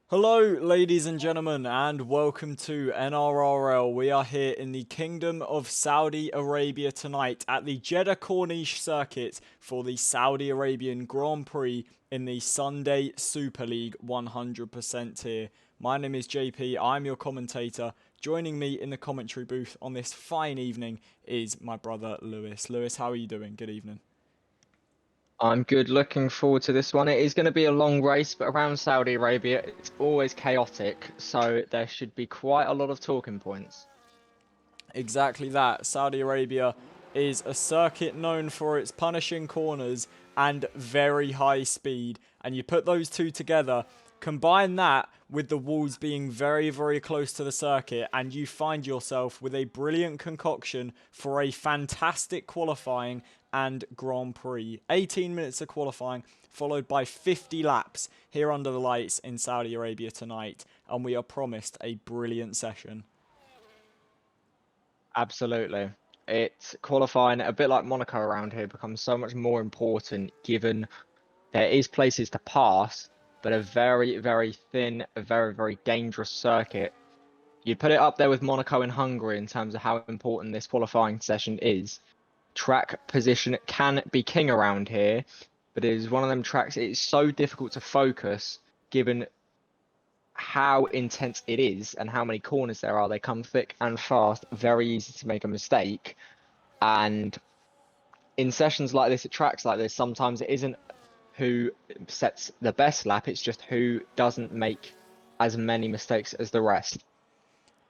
Hello, ladies and gentlemen, and welcome to NRRL. We are here in the Kingdom of Saudi Arabia tonight at the Jeddah Corniche circuit for the Saudi Arabian Grand Prix in the Sunday Super League 100% tier. My name is JP, I'm your commentator. Joining me in the commentary booth on this fine evening is my brother Lewis. Lewis, how are you doing? Good evening. I'm good, looking forward to this one. It is going to be a long race, but around Saudi Arabia, it's always chaotic, so there should be quite a lot of talking points. Exactly that. Saudi Arabia is a circuit known for its punishing corners and very high speed. And you put those two together, combine that with the walls being very, very close to the circuit, and you find yourself with a brilliant concoction for a fantastic qualifying and Grand Prix. 18 minutes of qualifying, followed by 50 laps here under the lights in Saudi Arabia tonight. And we are promised a brilliant session. Absolutely. It's qualifying, a bit like Monaco around here, becomes so much more important given there is places to pass, but a very, very thin, a very, very dangerous circuit. You'd put it up there with Monaco and Hungary in terms of how important this qualifying session is. Track position can be king around here, but it is one of them tracks, it's so difficult to focus given how intense it is and how many corners there are. They come thick and fast, very easy to make a mistake. And in sessions like this, at tracks like this, sometimes it isn't who sets the best lap, it's just who doesn't make as many mistakes as the rest.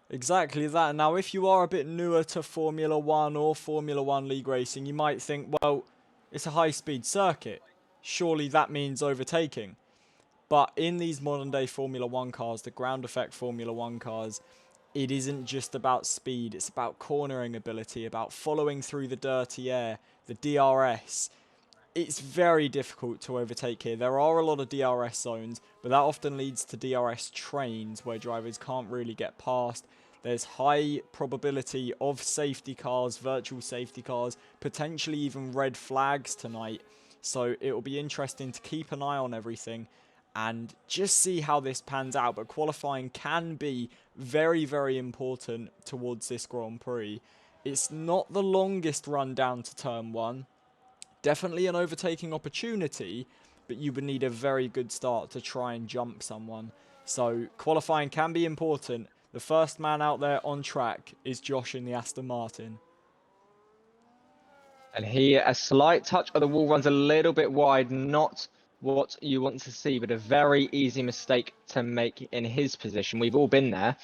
Exactly that. Now, if you are a bit newer to Formula One or Formula One League racing, you might think, well, it's a high speed circuit. Surely that means overtaking. But in these modern day Formula One cars, the ground effect Formula One cars, it isn't just about speed, it's about cornering ability, about following through the dirty air, the DRS. It's very difficult to overtake here. There are a lot of DRS zones, but that often leads to DRS trains where drivers can't really get past. There's high probability of safety cars, virtual safety cars, potentially even red flags tonight. So it will be interesting to keep an eye on everything and just see how this pans out. But qualifying can be very, very important towards this Grand Prix. It's not the longest run down to turn one. Definitely an overtaking opportunity, but you would need a very good start to try and jump someone. So qualifying can be important. The first man out there on track is Josh in the Aston Martin. And here, a slight touch of the wall runs a little bit wide, not what you want to see, but a very easy mistake to make in his position. We've all been there.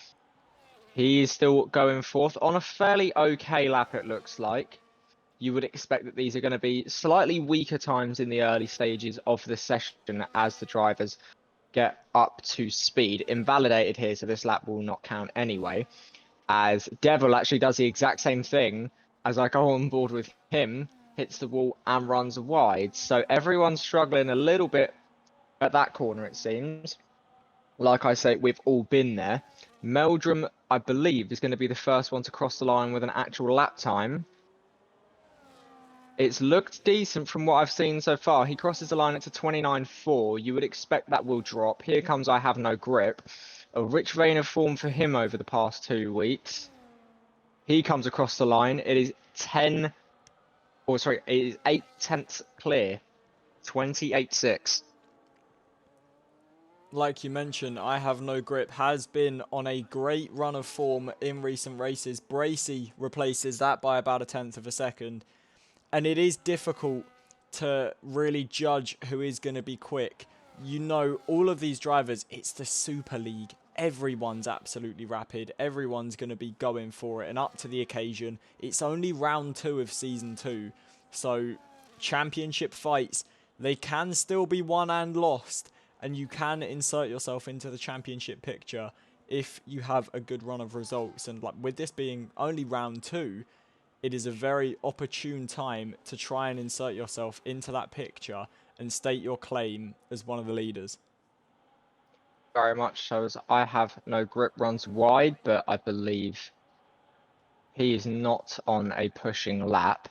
He is still going forth on a fairly okay lap, it looks like. You would expect that these are going to be slightly weaker times in the early stages of the session as the drivers get up to speed. Invalidated here, so this lap will not count anyway. As Devil actually does the exact same thing as I go on board with him, hits the wall and runs wide. So everyone's struggling a little bit at that corner, it seems. Like I say, we've all been there. Meldrum, I believe, is going to be the first one to cross the line with an actual lap time. It's looked decent from what I've seen so far. He crosses the line at 29.4. You would expect that will drop. Here comes I Have No Grip. A rich vein of form for him over the past 2 weeks. He comes across the line. It is 8 tenths clear. 28.6. Like you mentioned, I Have No Grip has been on a great run of form in recent races. Bracey replaces that by about a tenth of a second. And it is difficult to really judge who is going to be quick. You know, all of these drivers, it's the Super League. Everyone's absolutely rapid. Everyone's going to be going for it and up to the occasion. It's only round 2 of season 2. So, championship fights, they can still be won and lost. And you can insert yourself into the championship picture if you have a good run of results. And like with this being only round 2, it is a very opportune time to try and insert yourself into that picture and state your claim as one of the leaders. Very much so, as I Have No Grip runs wide, but I believe he is not on a pushing lap.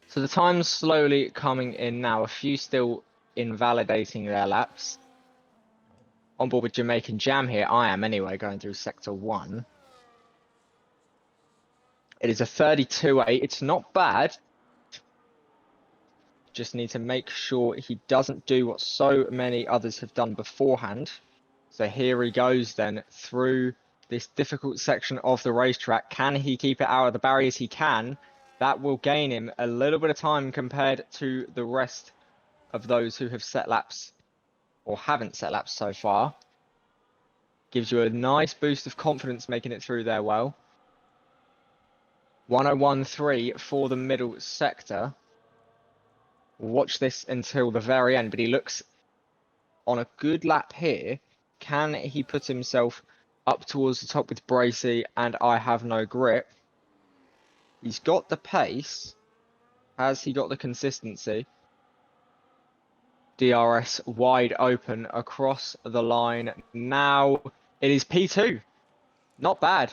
So the time's slowly coming in now. A few still invalidating their laps. on board with Jamaican Jam here. I am anyway, going through Sector 1. It is a 32.8. It's not bad. Just need to make sure he doesn't do what so many others have done beforehand. So here he goes then through this difficult section of the racetrack. Can he keep it out of the barriers? He can. That will gain him a little bit of time compared to the rest of those who have set laps or haven't set laps so far. Gives you a nice boost of confidence making it through there well. 101.3 for the middle sector. Watch this until the very end, but he looks on a good lap here. Can he put himself up towards the top with Bracey and I have no grip? He's got the pace. Has he got the consistency? DRS wide open across the line. Now it is P2. Not bad.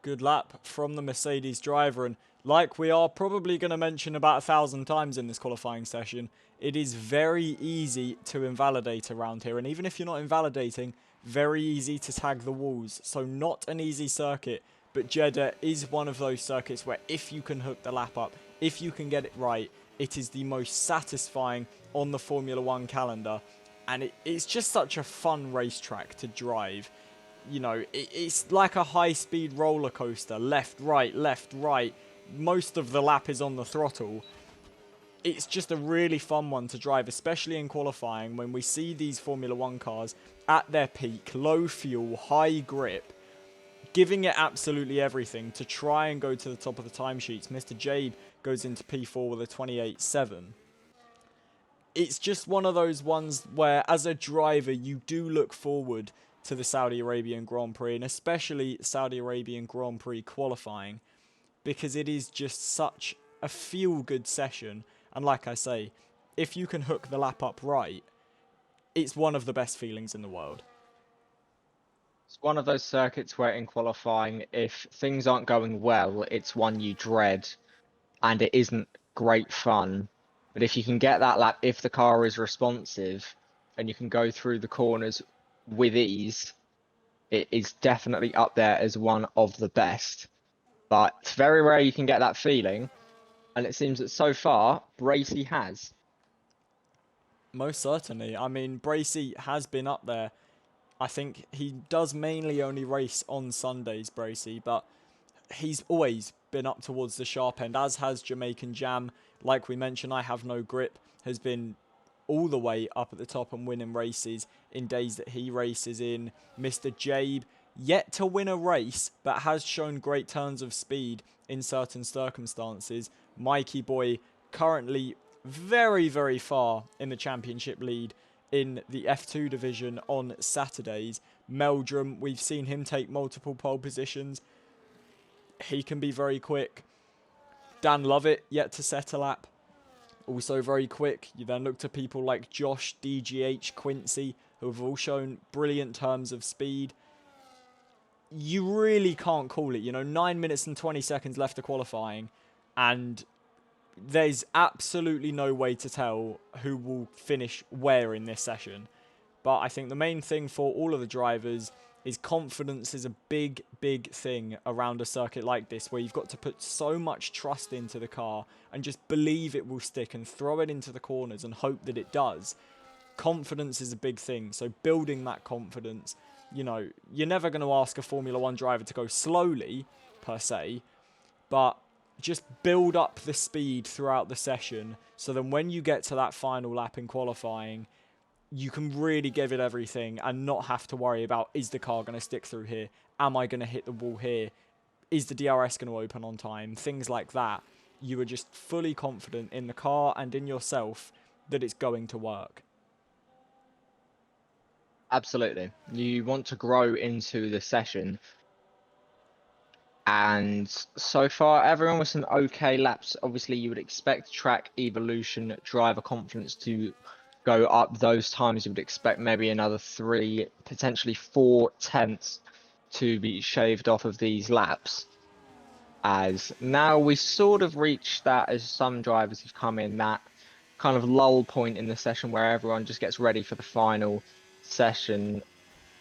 Good lap from the Mercedes driver, and like we are probably going to mention about 1,000 times in this qualifying session, it is very easy to invalidate around here, and even if you're not invalidating, very easy to tag the walls. So not an easy circuit, but Jeddah is one of those circuits where if you can hook the lap up, if you can get it right, it is the most satisfying on the Formula One calendar, and it's just such a fun racetrack to drive. You know, it's like a high-speed roller coaster. Left, right, left, right. Most of the lap is on the throttle. It's just a really fun one to drive, especially in qualifying when we see these Formula One cars at their peak, low fuel, high grip, giving it absolutely everything to try and go to the top of the timesheets. Mr. Jabe goes into P4 with a 28.7. It's just one of those ones where, as a driver, you do look forward to the Saudi Arabian Grand Prix, and especially Saudi Arabian Grand Prix qualifying, because it is just such a feel-good session. And like I say, if you can hook the lap up right, it's one of the best feelings in the world. It's one of those circuits where in qualifying, if things aren't going well, it's one you dread and it isn't great fun. But if you can get that lap, if the car is responsive and you can go through the corners with ease, it is definitely up there as one of the best. But it's very rare you can get that feeling, and it seems that so far Bracey has. Most certainly. I mean, Bracey has been up there. I think he does mainly only race on Sundays, Bracey, but he's always been up towards the sharp end, as has Jamaican Jam. Like we mentioned, I Have No Grip has been all the way up at the top and winning races in days that he races in. Mr. Jabe, yet to win a race, but has shown great turns of speed in certain circumstances. Mikey Boy, currently very, very far in the championship lead in the F2 division on Saturdays. Meldrum, we've seen him take multiple pole positions. He can be very quick. Dan Lovett, yet to set a lap. Also very quick. You then look to people like Josh, DGH, Quincy, who have all shown brilliant terms of speed. You really can't call it. You know, 9 minutes and 20 seconds left of qualifying, and there's absolutely no way to tell who will finish where in this session. But I think the main thing for all of the drivers is confidence is a big, big thing around a circuit like this, where you've got to put so much trust into the car and just believe it will stick and throw it into the corners and hope that it does. Confidence is a big thing. So building that confidence, you know, you're never going to ask a Formula One driver to go slowly, per se, but just build up the speed throughout the session, so then when you get to that final lap in qualifying, you can really give it everything and not have to worry about, is the car going to stick through here? Am I going to hit the wall here? Is the DRS going to open on time? Things like that. You are just fully confident in the car and in yourself that it's going to work. Absolutely. You want to grow into the session. And so far, everyone with some okay laps. Obviously, you would expect track evolution, driver confidence to go up those times. You would expect maybe another 3, potentially 4 tenths to be shaved off of these laps. As now we sort of reached that, as some drivers have come in, that kind of lull point in the session where everyone just gets ready for the final session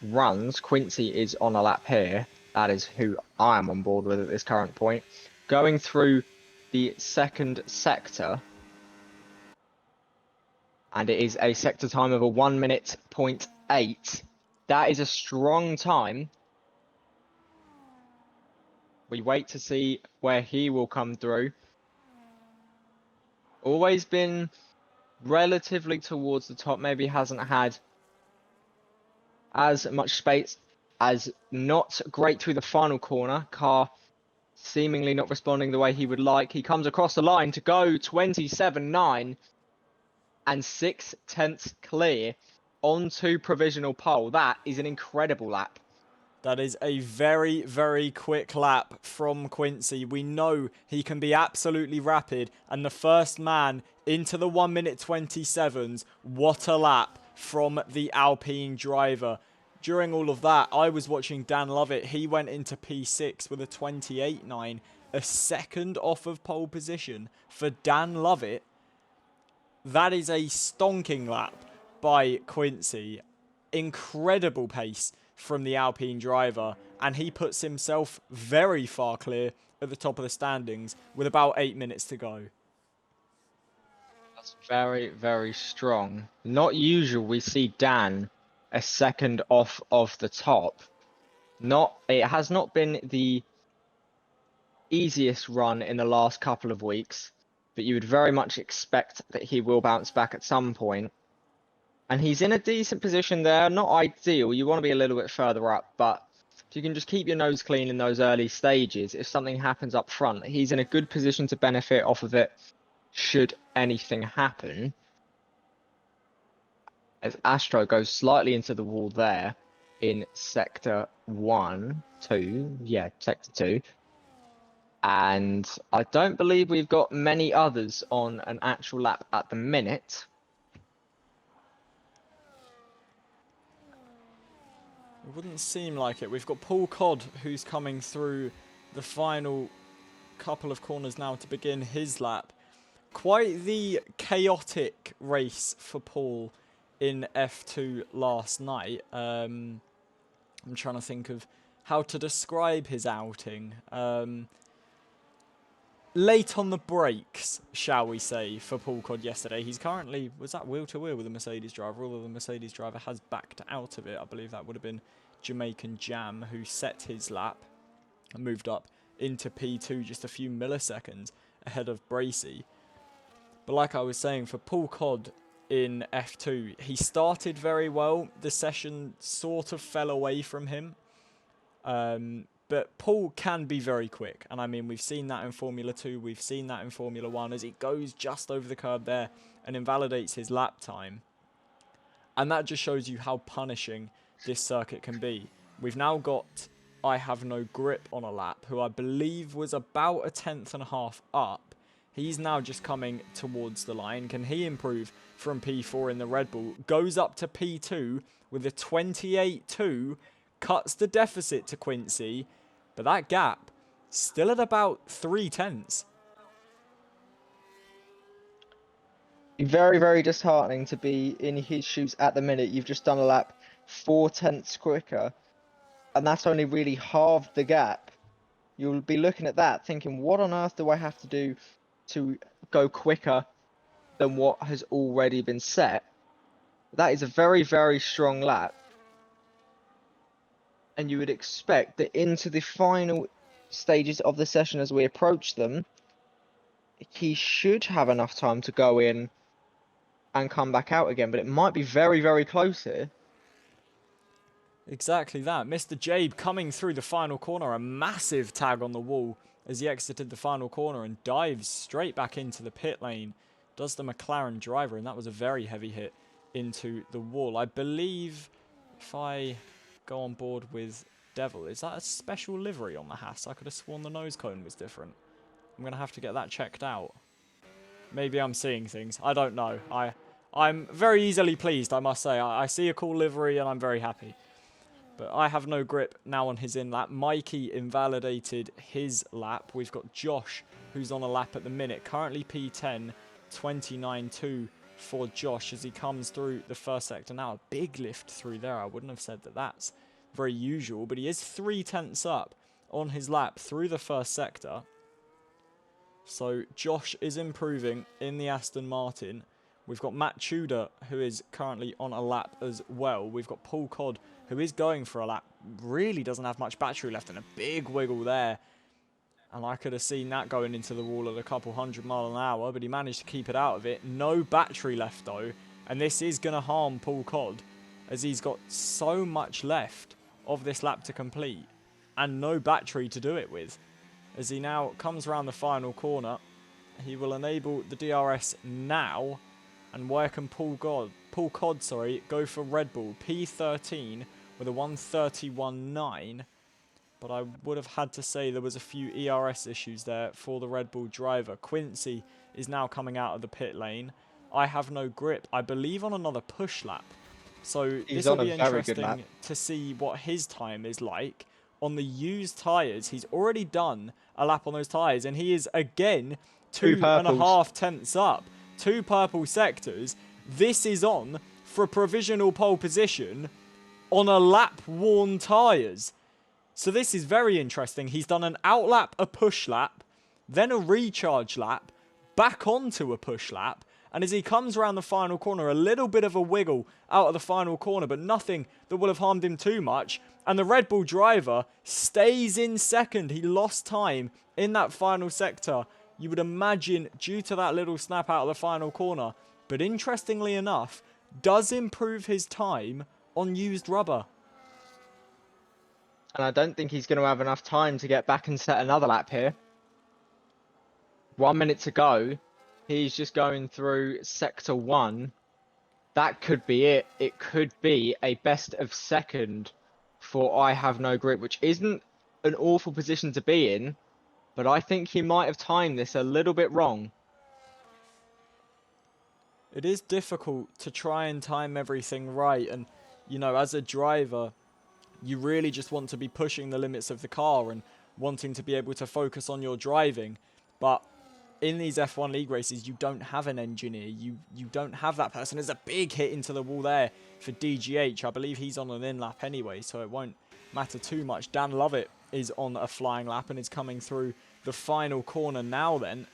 runs, Quincy is on a lap here. That is who I am on board with at this current point. Going through the second sector, and it is a sector time of a 1 minute 0.8. That is a strong time. We wait to see where he will come through. Always been relatively towards the top, maybe hasn't had as much space, as not great through the final corner. Car seemingly not responding the way he would like. He comes across the line to go 27.9 and 6/10 clear onto provisional pole. That is an incredible lap. That is a very, very quick lap from Quincy. We know he can be absolutely rapid. And the first man into the 1 minute 27s. What a lap from the Alpine driver. During all of that, I was watching Dan Lovett. He went into P6 with a 28.9. A second off of pole position for Dan Lovett. That is a stonking lap by Quincy. Incredible pace from the Alpine driver, and he puts himself very far clear at the top of the standings with about 8 minutes to go. That's very, very strong. Not usual we see Dan a second off of the top. It has not been the easiest run in the last couple of weeks, but you would very much expect that he will bounce back at some point. And he's in a decent position there. Not ideal. You want to be a little bit further up, but if you can just keep your nose clean in those early stages, if something happens up front, he's in a good position to benefit off of it should anything happen. As Astro goes slightly into the wall there in sector 2. Yeah, sector 2. And I don't believe we've got many others on an actual lap at the minute. It wouldn't seem like it. We've got Paul Codd, who's coming through the final couple of corners now to begin his lap. Quite the chaotic race for Paul in F2 last night. I'm trying to think of how to describe his outing. Late on the brakes, shall we say, for Paul Codd yesterday. He's currently, was that wheel to wheel with the Mercedes driver, although the Mercedes driver has backed out of it. I believe that would have been Jamaican Jam, who set his lap and moved up into P2 just a few milliseconds ahead of Bracey. But like I was saying, for Paul Codd in F2, he started very well. The session sort of fell away from him. But Paul can be very quick. And I mean, we've seen that in Formula 2. We've seen that in Formula 1 as it goes just over the curb there and invalidates his lap time. And that just shows you how punishing this circuit can be. We've now got I Have No Grip on a lap, who I believe was about a 10.5 up. He's now just coming towards the line. Can he improve from P4 in the Red Bull? Goes up to P2 with a 28.2. Cuts the deficit to Quincy. But that gap, still at about 0.3. Very, very disheartening to be in his shoes at the minute. You've just done a lap 0.4 quicker, and that's only really halved the gap. You'll be looking at that thinking, what on earth do I have to do to go quicker than what has already been set? That is a very, very strong lap. And you would expect that into the final stages of the session as we approach them, he should have enough time to go in and come back out again. But it might be very, very close here. Exactly that. Mr. Jabe coming through the final corner. A massive tag on the wall as he exited the final corner and dives straight back into the pit lane. Does the McLaren driver, and that was a very heavy hit into the wall. I believe if I go on board with Devil, is that a special livery on the Haas? I could have sworn the nose cone was different. I'm going to have to get that checked out. Maybe I'm seeing things. I don't know. I'm very easily pleased, I must say. I see a cool livery and I'm very happy. But I Have No Grip now on his in lap. Mikey invalidated his lap. We've got Josh, who's on a lap at the minute. Currently P10, 29.2 for Josh as he comes through the first sector. Now a big lift through there. I wouldn't have said that that's very usual, but he is 3/10 up on his lap through the first sector. So Josh is improving in the Aston Martin. We've got Matt Tudor, who is currently on a lap as well. We've got Paul Codd, who is going for a lap. Really doesn't have much battery left, and a big wiggle there. And I could have seen that going into the wall at a couple 100 miles an hour, but he managed to keep it out of it. No battery left, though. And this is going to harm Paul Codd, as he's got so much left of this lap to complete, and no battery to do it with. As he now comes around the final corner, he will enable the DRS now. And where can Paul Codd go for Red Bull? P13 with a 1:31.9. But I would have had to say there was a few ERS issues there for the Red Bull driver. Quincy is now coming out of the pit lane. I have no grip, I believe, on another push lap. So this will be interesting to see what his time is like. On the used tyres, he's already done a lap on those tyres, and he is again 2.5 tenths up. 2 purple sectors. This is on for a provisional pole position on a lap worn tyres. So this is very interesting. He's done an outlap, a push lap, then a recharge lap, back onto a push lap, and as he comes around the final corner, a little bit of a wiggle out of the final corner, but nothing that will have harmed him too much. And the Red Bull driver stays in second. He lost time in that final sector, you would imagine, due to that little snap out of the final corner. But interestingly enough, does improve his time on used rubber. And I don't think he's going to have enough time to get back and set another lap here. 1 minute to go. He's just going through sector 1. That could be it. It could be a best of second for I Have No Grip, which isn't an awful position to be in. But I think he might have timed this a little bit wrong. It is difficult to try and time everything right. And, you know, as a driver, you really just want to be pushing the limits of the car and wanting to be able to focus on your driving. But in these F1 League races, you don't have an engineer. You don't have that person. There's a big hit into the wall there for DGH. I believe he's on an in-lap anyway, so it won't matter too much. Dan Lovett is on a flying lap and is coming through the final corner now then.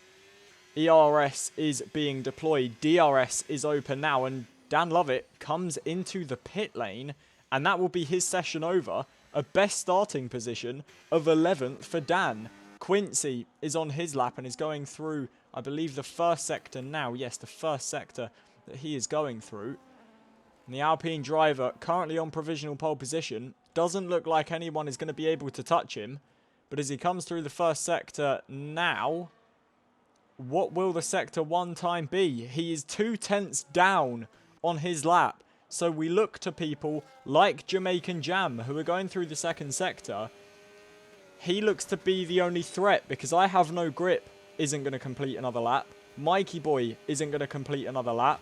ERS is being deployed. DRS is open now, and Dan Lovett comes into the pit lane, and that will be his session over. A best starting position of 11th for Dan. Quincy is on his lap and is going through, I believe, the first sector now. Yes, the first sector that he is going through. And the Alpine driver, currently on provisional pole position, doesn't look like anyone is going to be able to touch him. But as he comes through the first sector now, what will the sector 1 time be? He is 2 tenths down on his lap. So we look to people like Jamaican Jam, who are going through the second sector. He looks to be the only threat, because I Have No Grip isn't going to complete another lap. Mikey Boy isn't going to complete another lap.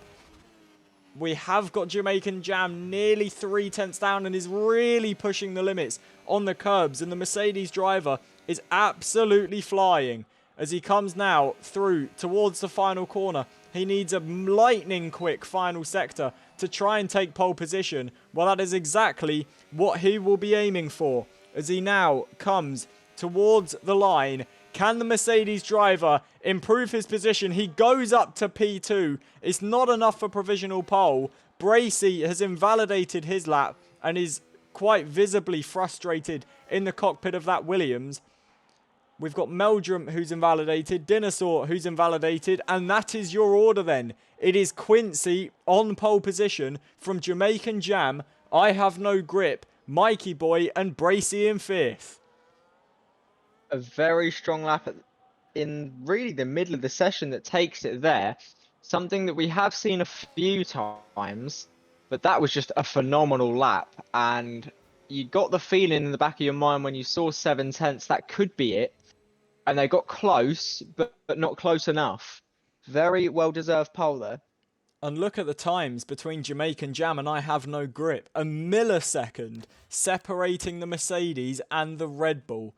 We have got Jamaican Jam nearly 3 tenths down and is really pushing the limits on the curbs. And the Mercedes driver is absolutely flying as he comes now through towards the final corner. He needs a lightning quick final sector to try and take pole position. Well, that is exactly what he will be aiming for as he now comes towards the line. Can the Mercedes driver improve his position? He goes up to P2. It's not enough for provisional pole. Bracy has invalidated his lap and is quite visibly frustrated in the cockpit of that Williams. We've got Meldrum, who's invalidated, Dinosaur, who's invalidated, and that is your order then. It is Quincy on pole position from Jamaican Jam, I Have No Grip, Mikey Boy, and Bracy in 5th. A very strong lap in really the middle of the session that takes it there. Something that we have seen a few times, but that was just a phenomenal lap. And you got the feeling in the back of your mind when you saw 7 tenths, that could be it. And they got close, but not close enough. Very well-deserved pole there. And look at the times between Jamaican Jam and I Have No Grip. A millisecond separating the Mercedes and the Red Bull.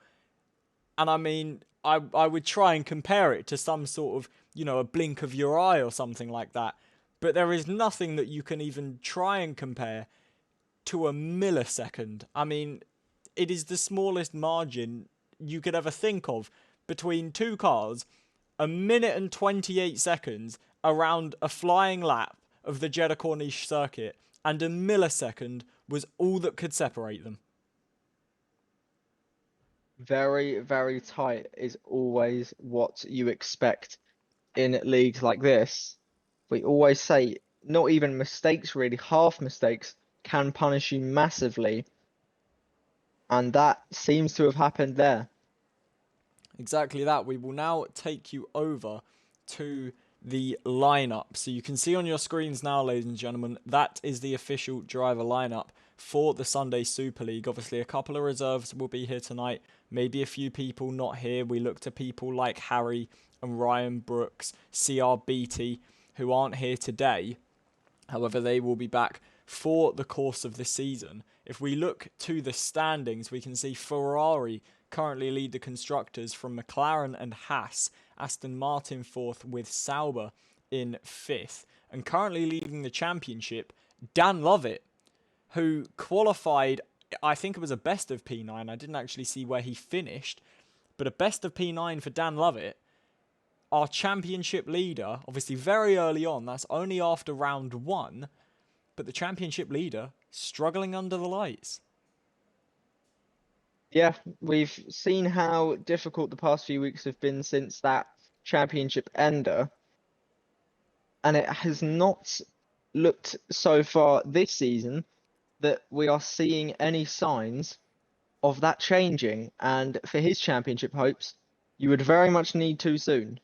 And I mean, I would try and compare it to some sort of, you know, a blink of your eye or something like that. but there is nothing that you can even try and compare to a millisecond. I mean, it is the smallest margin you could ever think of between two cars, a minute and 28 seconds around a flying lap of the Jeddah Corniche circuit, and a millisecond was all that could separate them. Very, very tight is always what you expect in leagues like this. We always say not even mistakes, really, half mistakes can punish you massively, and that seems to have happened there. Exactly that. We will now take you over to the lineup. So you can see on your screens now, ladies and gentlemen, that is the official driver lineup for the Sunday Super League. Obviously, a couple of reserves will be here tonight. Maybe a few people not here. We look to people like Harry and Ryan Brooks, CRBT, who aren't here today. However, they will be back for the course of the season. If we look to the standings, we can see Ferrari currently lead the constructors from McLaren and Haas, Aston Martin fourth with Sauber in fifth, and currently leading the championship, Dan Lovett, who qualified, I think it was a best of P9. I didn't actually see where he finished, but a best of P9 for Dan Lovett, our championship leader, obviously very early on, that's only after round one, but the championship leader struggling under the lights. Yeah, we've seen how difficult the past few weeks have been since that championship ender, and it has not looked so far this season that we are seeing any signs of that changing. And for his championship hopes, you would very much need too soon.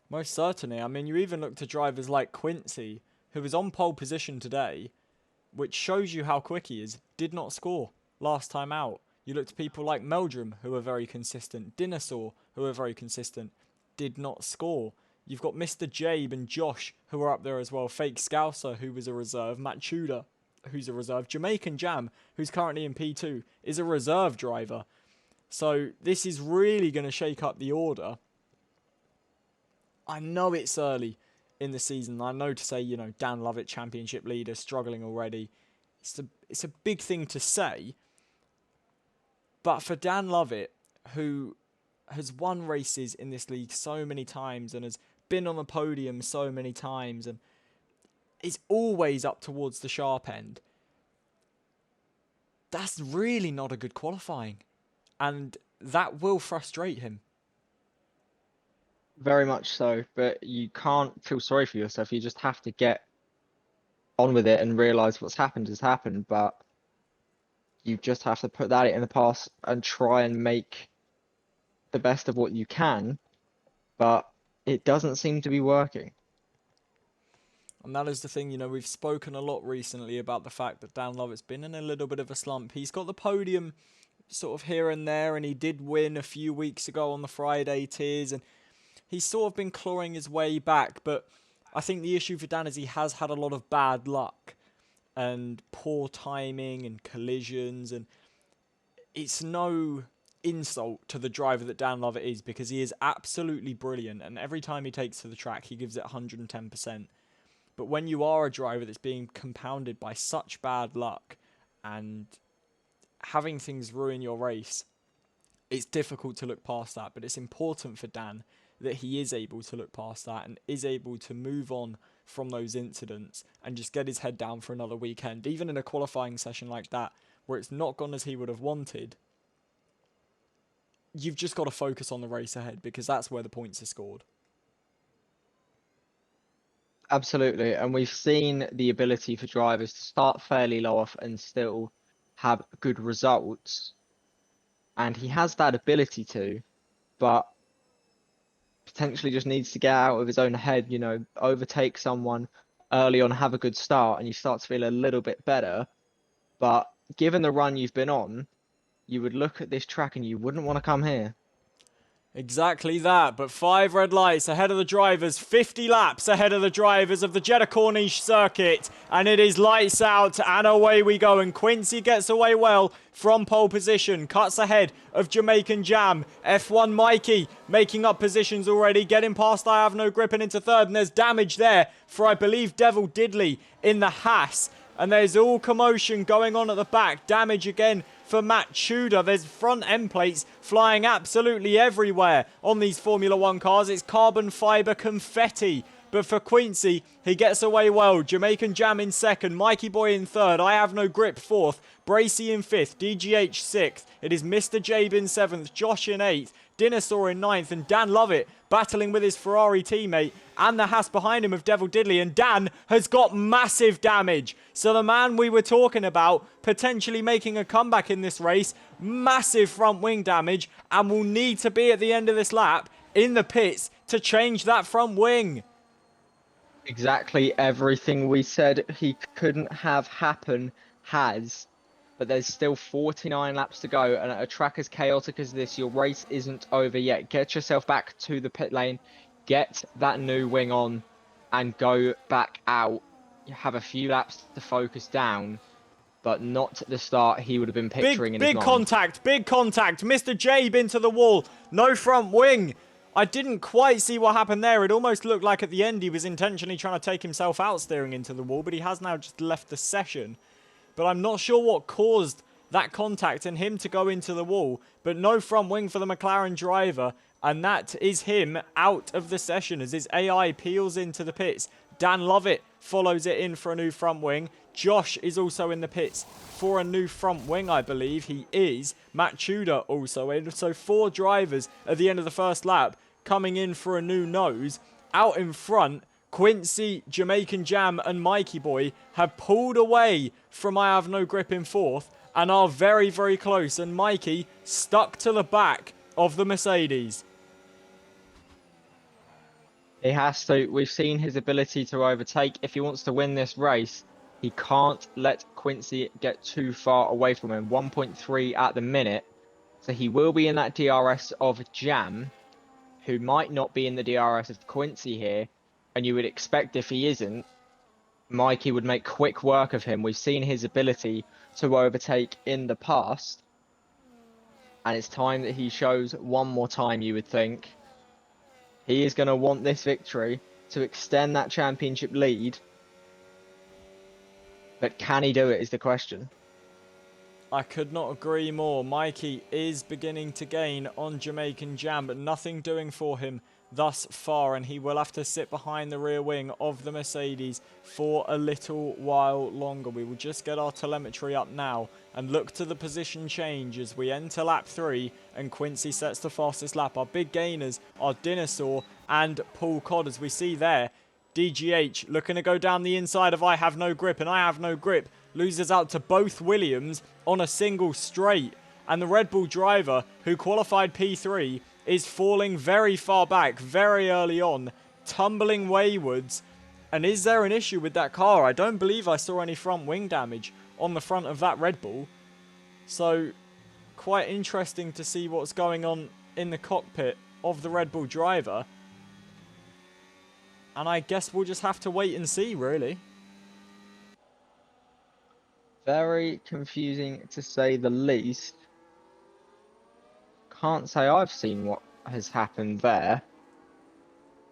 Most certainly. I mean, you even look to drivers like Quincy, who was on pole position today, which shows you how quick he is, did not score last time out. You look to people like Meldrum, who are very consistent, Dinosaur, who are very consistent, did not score. You've got Mr. Jabe and Josh, who are up there as well. Fake Scouser, who was a reserve. Matt Tudor, who's a reserve. Jamaican Jam, who's currently in P2, is a reserve driver. So this is really going to shake up the order. I know it's early in the season. I know to say, Dan Lovett, championship leader, struggling already. It's a big thing to say. But for Dan Lovett, who has won races in this league so many times and has been on the podium so many times and is always up towards the sharp end, that's really not a good qualifying. And that will frustrate him. Very much so, but you can't feel sorry for yourself. You just have to get on with it and realize what's happened has happened. But you just have to put that in the past and try and make the best of what you can. But it doesn't seem to be working. And that is the thing, we've spoken a lot recently about the fact that Dan Lovett's been in a little bit of a slump. He's got the podium sort of here and there, and he did win a few weeks ago on the Friday tiers, and he's sort of been clawing his way back. But I think the issue for Dan is he has had a lot of bad luck and poor timing and collisions, and it's no insult to the driver that Dan Lovett is, because he is absolutely brilliant, and every time he takes to the track he gives it 110%. But when you are a driver that's being compounded by such bad luck and having things ruin your race, it's difficult to look past that. But it's important for Dan that he is able to look past that and is able to move on from those incidents and just get his head down for another weekend. Even in a qualifying session like that, where it's not gone as he would have wanted, you've just got to focus on the race ahead, because that's where the points are scored. Absolutely, and we've seen the ability for drivers to start fairly low off and still have good results. And he has that ability to, but potentially just needs to get out of his own head, overtake someone early on, have a good start, and you start to feel a little bit better. But given the run you've been on, you would look at this track and you wouldn't want to come here. Exactly that, but 5 red lights ahead of the drivers, 50 laps ahead of the drivers of the Jeddah Corniche circuit, and it is lights out, and away we go, and Quincy gets away well from pole position, cuts ahead of Jamaican Jam. F1 Mikey making up positions already, getting past I Have No Grip and into third, and there's damage there for, I believe, Devil Diddley in the Haas. And there's all commotion going on at the back. Damage again for Matt Tudor. There's front end plates flying absolutely everywhere on these Formula 1 cars. It's carbon fibre confetti. But for Quincy, he gets away well. Jamaican Jam in second. Mikey Boy in third. I Have No Grip fourth. Bracy in fifth. DGH sixth. It is Mr. Jabe in seventh. Josh in eighth. Dinosaur in ninth. And Dan Lovett battling with his Ferrari teammate and the Haas behind him of Devil Diddley. And Dan has got massive damage. So the man we were talking about potentially making a comeback in this race, massive front wing damage, and will need to be at the end of this lap in the pits to change that front wing. Exactly everything we said he couldn't have happen has. But there's still 49 laps to go, and at a track as chaotic as this, your race isn't over yet. Get yourself back to the pit lane, get that new wing on, and go back out. You have a few laps to focus down, but not the start he would have been picturing in his mind. Big contact. Mr. Jabe into the wall. No front wing. I didn't quite see what happened there. It almost looked like at the end he was intentionally trying to take himself out steering into the wall, but he has now just left the session. But I'm not sure what caused that contact and him to go into the wall. But no front wing for the McLaren driver. And that is him out of the session as his AI peels into the pits. Dan Lovett follows it in for a new front wing. Josh is also in the pits for a new front wing, I believe he is. Matt Tudor also in. So 4 drivers at the end of the first lap coming in for a new nose. Out in front, Quincy, Jamaican Jam and Mikey Boy have pulled away from I Have No Grip in fourth and are very, very close. And Mikey stuck to the back of the Mercedes. He has to. We've seen his ability to overtake. If he wants to win this race, he can't let Quincy get too far away from him. 1.3 at the minute. So he will be in that DRS of Jam, who might not be in the DRS of Quincy here. And you would expect if he isn't, Mikey would make quick work of him. We've seen his ability to overtake in the past. And it's time that he shows one more time, you would think. He is going to want this victory to extend that championship lead. But can he do it is the question. I could not agree more. Mikey is beginning to gain on Jamaican Jam, but nothing doing for him thus far, and he will have to sit behind the rear wing of the Mercedes for a little while longer. We will just get our telemetry up now and look to the position change as we enter lap 3 and Quincy sets the fastest lap. Our big gainers are Dinosaur and Paul Codd, as we see there. DGH looking to go down the inside of I Have No Grip, and I Have No Grip loses out to both Williams on a single straight, and the Red Bull driver who qualified P3 is falling very far back, very early on, tumbling waywards. And is there an issue with that car? I don't believe I saw any front wing damage on the front of that Red Bull. So, quite interesting to see what's going on in the cockpit of the Red Bull driver. And I guess we'll just have to wait and see, really. Very confusing to say the least. Can't say I've seen what has happened there,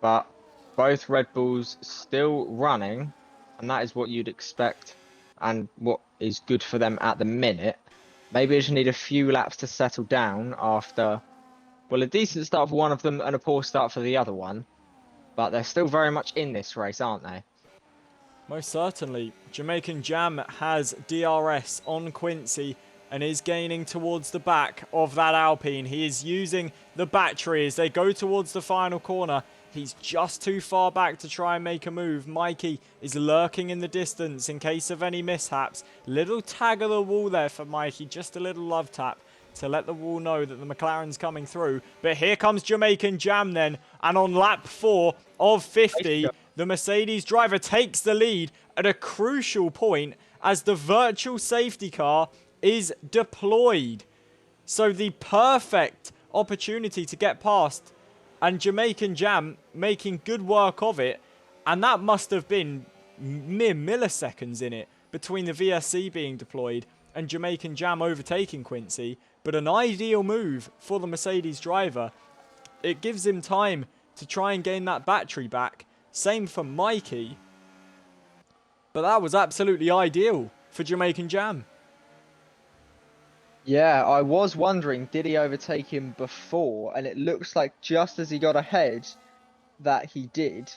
but both Red Bulls still running, and that is what you'd expect and what is good for them at the minute. Maybe they just need a few laps to settle down after, well, a decent start for one of them and a poor start for the other one, but they're still very much in this race, aren't they? Most certainly. Jamaican Jam has DRS on Quincy and is gaining towards the back of that Alpine. He is using the battery as they go towards the final corner. He's just too far back to try and make a move. Mikey is lurking in the distance in case of any mishaps. Little tag of the wall there for Mikey, just a little love tap to let the wall know that the McLaren's coming through. But here comes Jamaican Jam then, and on lap 4 of 50, the Mercedes driver takes the lead at a crucial point as the virtual safety car is deployed. So the perfect opportunity to get past, and Jamaican Jam making good work of it, and that must have been mere milliseconds in it between the VSC being deployed and Jamaican Jam overtaking Quincy, but an ideal move for the Mercedes driver. It gives him time to try and gain that battery back. Same for Mikey, but that was absolutely ideal for Jamaican Jam. Yeah, I was wondering, did he overtake him before? And it looks like just as he got ahead, that he did.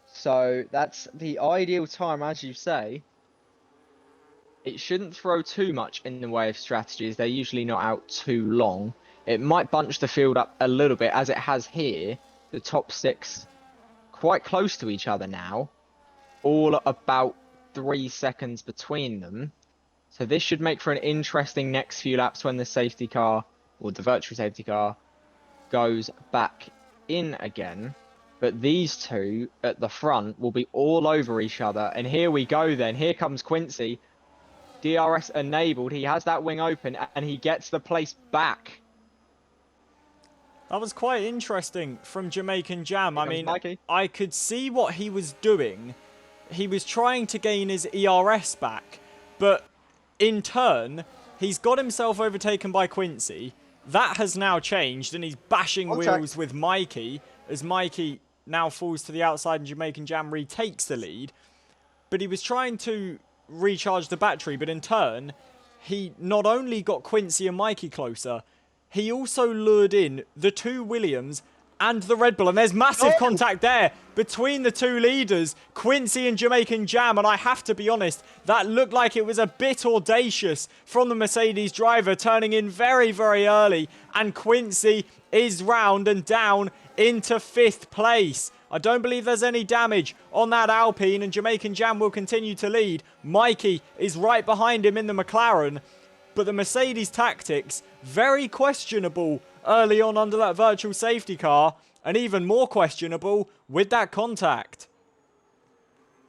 So that's the ideal time, as you say. It shouldn't throw too much in the way of strategies. They're usually not out too long. It might bunch the field up a little bit, as it has here. The top 6 quite close to each other now. All about 3 seconds between them. So this should make for an interesting next few laps when the safety car, or the virtual safety car, goes back in again. But these two at the front will be all over each other. And here we go then. Here comes Quincy. DRS enabled. He has that wing open and he gets the place back. That was quite interesting from Jamaican Jam. I mean, Mikey. I could see what he was doing. He was trying to gain his ERS back, but in turn, he's got himself overtaken by Quincy. That has now changed, and he's bashing wheels with Mikey, as Mikey now falls to the outside and Jamaican Jam retakes the lead. But he was trying to recharge the battery, but in turn, he not only got Quincy and Mikey closer, he also lured in the 2 Williams and the Red Bull. And there's massive contact there between the 2 leaders, Quincy and Jamaican Jam. And I have to be honest, that looked like it was a bit audacious from the Mercedes driver, turning in very, very early. And Quincy is round and down into 5th place. I don't believe there's any damage on that Alpine, and Jamaican Jam will continue to lead. Mikey is right behind him in the McLaren. But the Mercedes tactics, very questionable early on under that virtual safety car, and even more questionable with that contact.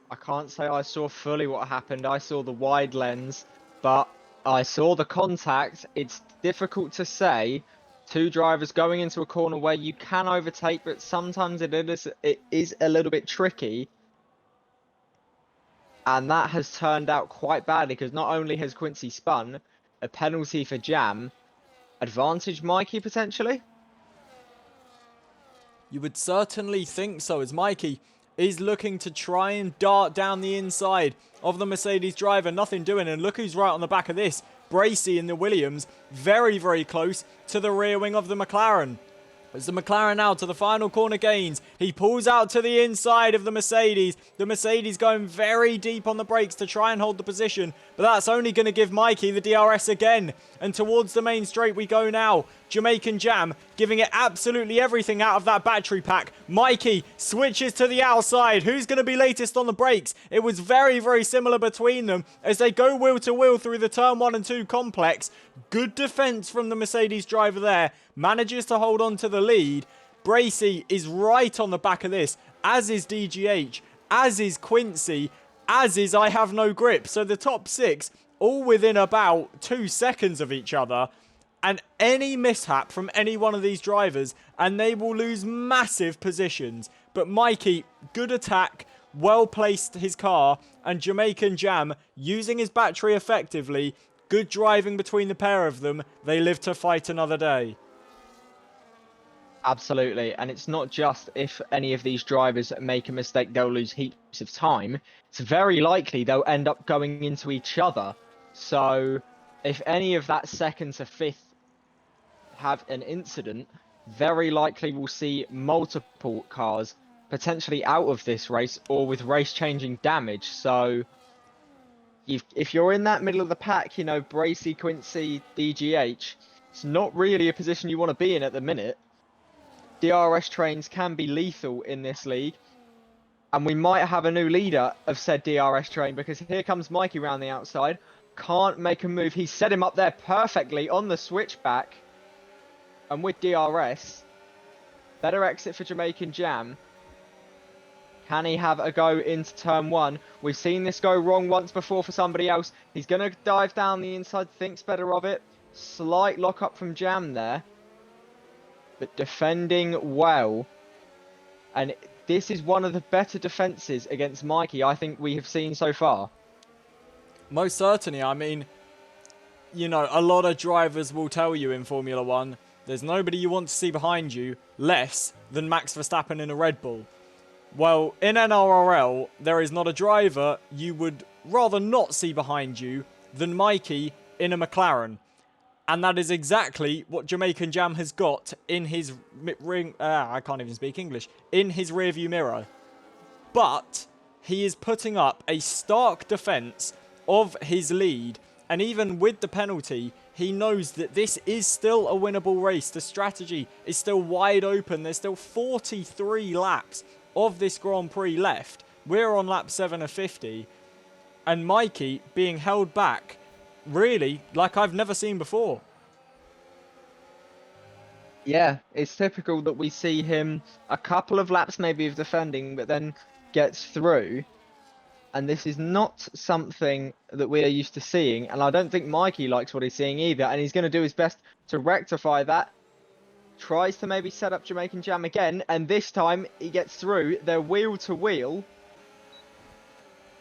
I can't say I saw fully what happened. I saw the wide lens, but I saw the contact. It's difficult to say. 2 drivers going into a corner where you can overtake, but sometimes it is a little bit tricky. And that has turned out quite badly, because not only has Quincy spun, a penalty for Jam, advantage Mikey potentially? You would certainly think so, as Mikey is looking to try and dart down the inside of the Mercedes driver. Nothing doing, and look who's right on the back of this. Bracey in the Williams, very, very close to the rear wing of the McLaren. As the McLaren now to the final corner gains, he pulls out to the inside of the Mercedes. The Mercedes going very deep on the brakes to try and hold the position, but that's only going to give Mikey the DRS again. And towards the main straight we go now. Jamaican Jam giving it absolutely everything out of that battery pack. Mikey switches to the outside. Who's going to be latest on the brakes? It was very, very similar between them as they go wheel to wheel through the turn 1 and 2 complex. Good defense from the Mercedes driver there. Manages to hold on to the lead. Bracey is right on the back of this, as is DGH, as is Quincy, as is I Have No Grip. So the top 6 all within about 2 seconds of each other. And any mishap from any one of these drivers and they will lose massive positions. But Mikey, good attack, well placed his car, and Jamaican Jam using his battery effectively. Good driving between the pair of them. They live to fight another day. Absolutely, and it's not just if any of these drivers make a mistake, they'll lose heaps of time. It's very likely they'll end up going into each other. So if any of that 2nd to 5th have an incident, very likely we'll see multiple cars potentially out of this race or with race-changing damage. So if you're in that middle of the pack, you know, Bracey, Quincy, DGH, it's not really a position you want to be in at the minute. DRS trains can be lethal in this league, and we might have a new leader of said DRS train, because here comes Mikey round the outside. Can't make a move. He set him up there perfectly on the switchback. And with DRS, better exit for Jamaican Jam. Can he have a go into turn 1? We've seen this go wrong once before for somebody else. He's going to dive down the inside, thinks better of it. Slight lock up from Jam there. but defending well. And this is one of the better defenses against Mikey I think we have seen so far. Most certainly. I mean, you know, a lot of drivers will tell you in Formula 1, there's nobody you want to see behind you less than Max Verstappen in a Red Bull. Well, in NRRL, there is not a driver you would rather not see behind you than Mikey in a McLaren. And that is exactly what Jamaican Jam has got in his I can't even speak English. In his rearview mirror. But he is putting up a stark defence of his lead. And even with the penalty, he knows that this is still a winnable race. The strategy is still wide open. There's still 43 laps of this Grand Prix left. We're on lap 7 of 50. And Mikey being held back, really, like I've never seen before. Yeah, it's typical that we see him a couple of laps maybe of defending, but then gets through. And this is not something that we are used to seeing. And I don't think Mikey likes what he's seeing either. And he's going to do his best to rectify that. Tries to maybe set up Jamaican Jam again. And this time he gets through. They're wheel to wheel.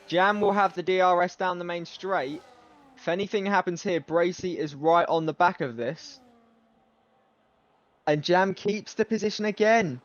Jam will have the DRS down the main straight. If anything happens here, Bracy is right on the back of this. And Jam keeps the position again.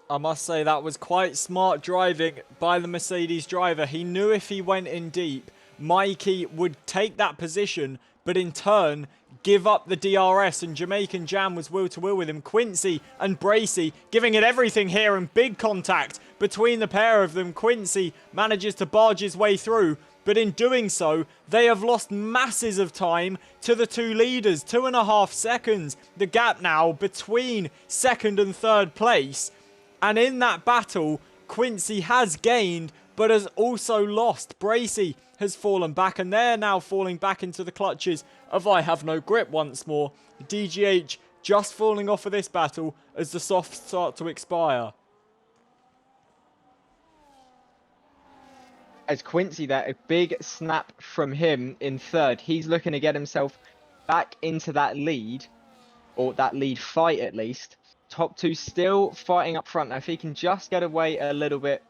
I must say that was quite smart driving by the Mercedes driver. He knew if he went in deep, Mikey would take that position, but in turn give up the DRS, and Jamaican Jam was wheel to wheel with him. Quincy and Bracy giving it everything here, and big contact between the pair of them. Quincy manages to barge his way through, but in doing so, they have lost masses of time to the two leaders. 2.5 seconds, the gap now between second and third place. And in that battle, Quincy has gained, but has also lost. Bracy has fallen back, and they're now falling back into the clutches of I Have No Grip once more. DGH just falling off of this battle as the softs start to expire. As Quincy there, a big snap from him in third. He's looking to get himself back into that lead, or that lead fight at least. Top two still fighting up front. Now, if he can just get away a little bit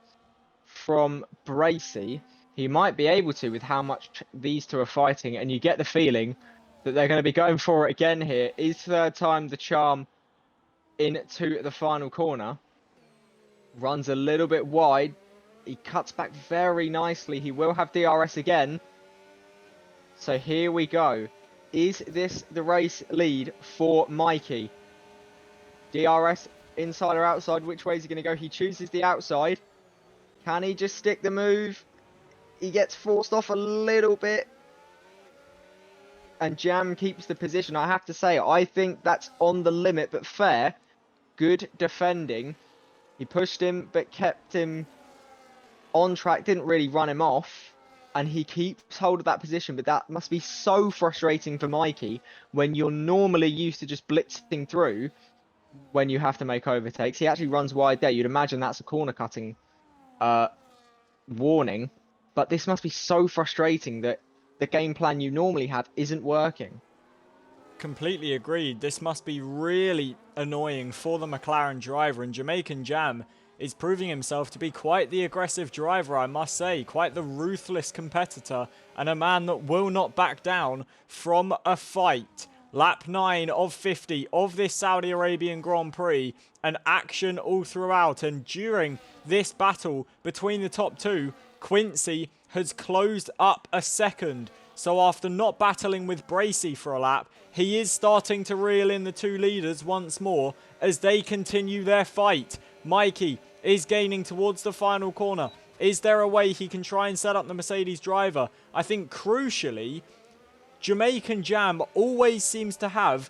from Bracy, he might be able to with how much these two are fighting. And you get the feeling that they're going to be going for it again here. Is third time the charm into the final corner. Runs a little bit wide. He cuts back very nicely. He will have DRS again. So here we go. Is this the race lead for Mikey? DRS inside or outside? Which way is he going to go? He chooses the outside. Can he just stick the move? He gets forced off a little bit. And Jam keeps the position. I have to say, I think that's on the limit, but fair. Good defending. He pushed him, but kept him on track. Didn't really run him off. And he keeps hold of that position. But that must be so frustrating for Mikey when you're normally used to just blitzing through when you have to make overtakes. He actually runs wide there. You'd imagine that's a corner cutting warning. But this must be so frustrating that the game plan you normally have isn't working. Completely agreed. This must be really annoying for the McLaren driver, and Jamaican Jam is proving himself to be quite the aggressive driver, I must say. Quite the ruthless competitor, and a man that will not back down from a fight. Lap 9 of 50 of this Saudi Arabian Grand Prix, and action all throughout. And during this battle between the top two, Quincy has closed up a second. So after not battling with Bracy for a lap, he is starting to reel in the two leaders once more as they continue their fight. Mikey is gaining towards the final corner. Is there a way he can try and set up the Mercedes driver? I think crucially, Jamaican Jam always seems to have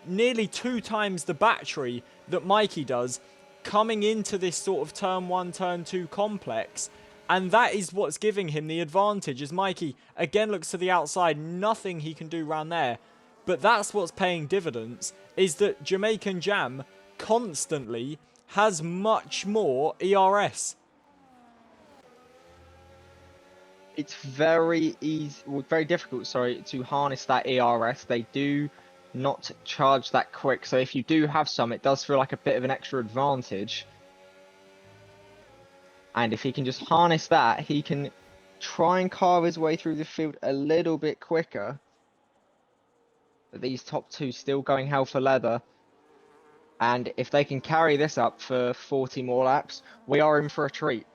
nearly 2 times the battery that Mikey does coming into this sort of turn 1, turn 2 complex. And that is what's giving him the advantage, as Mikey again looks to the outside. Nothing he can do around there. But that's what's paying dividends, is that Jamaican Jam constantly has much more ERS. It's very easy, well, very difficult, sorry, to harness that ERS. They do not charge that quick. So if you do have some, it does feel like a bit of an extra advantage. And if he can just harness that, he can try and carve his way through the field a little bit quicker. But these top two still going hell for leather. And if they can carry this up for 40 more laps, we are in for a treat.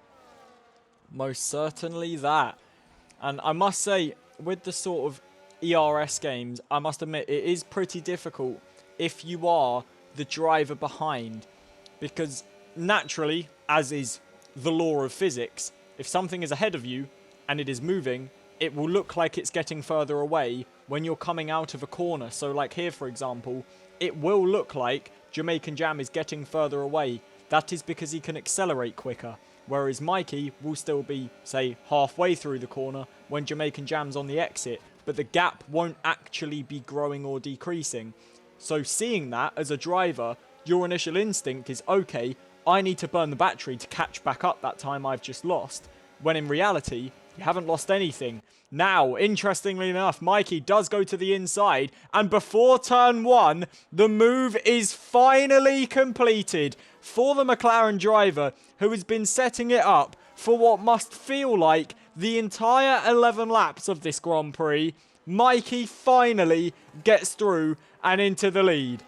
Most certainly that. And I must say, with the sort of ERS games, I must admit it is pretty difficult if you are the driver behind. Because naturally, as is the law of physics, if something is ahead of you and it is moving, it will look like it's getting further away when you're coming out of a corner. So like here, for example, it will look like Jamaican Jam is getting further away. That is because he can accelerate quicker. Whereas Mikey will still be, say, halfway through the corner when Jamaican Jam's on the exit. But the gap won't actually be growing or decreasing. So seeing that as a driver, your initial instinct is, okay, I need to burn the battery to catch back up that time I've just lost. When in reality, you haven't lost anything. Now, interestingly enough, Mikey does go to the inside, and before turn one, the move is finally completed for the McLaren driver, who has been setting it up for what must feel like the entire 11 laps of this Grand Prix. Mikey finally gets through and into the lead.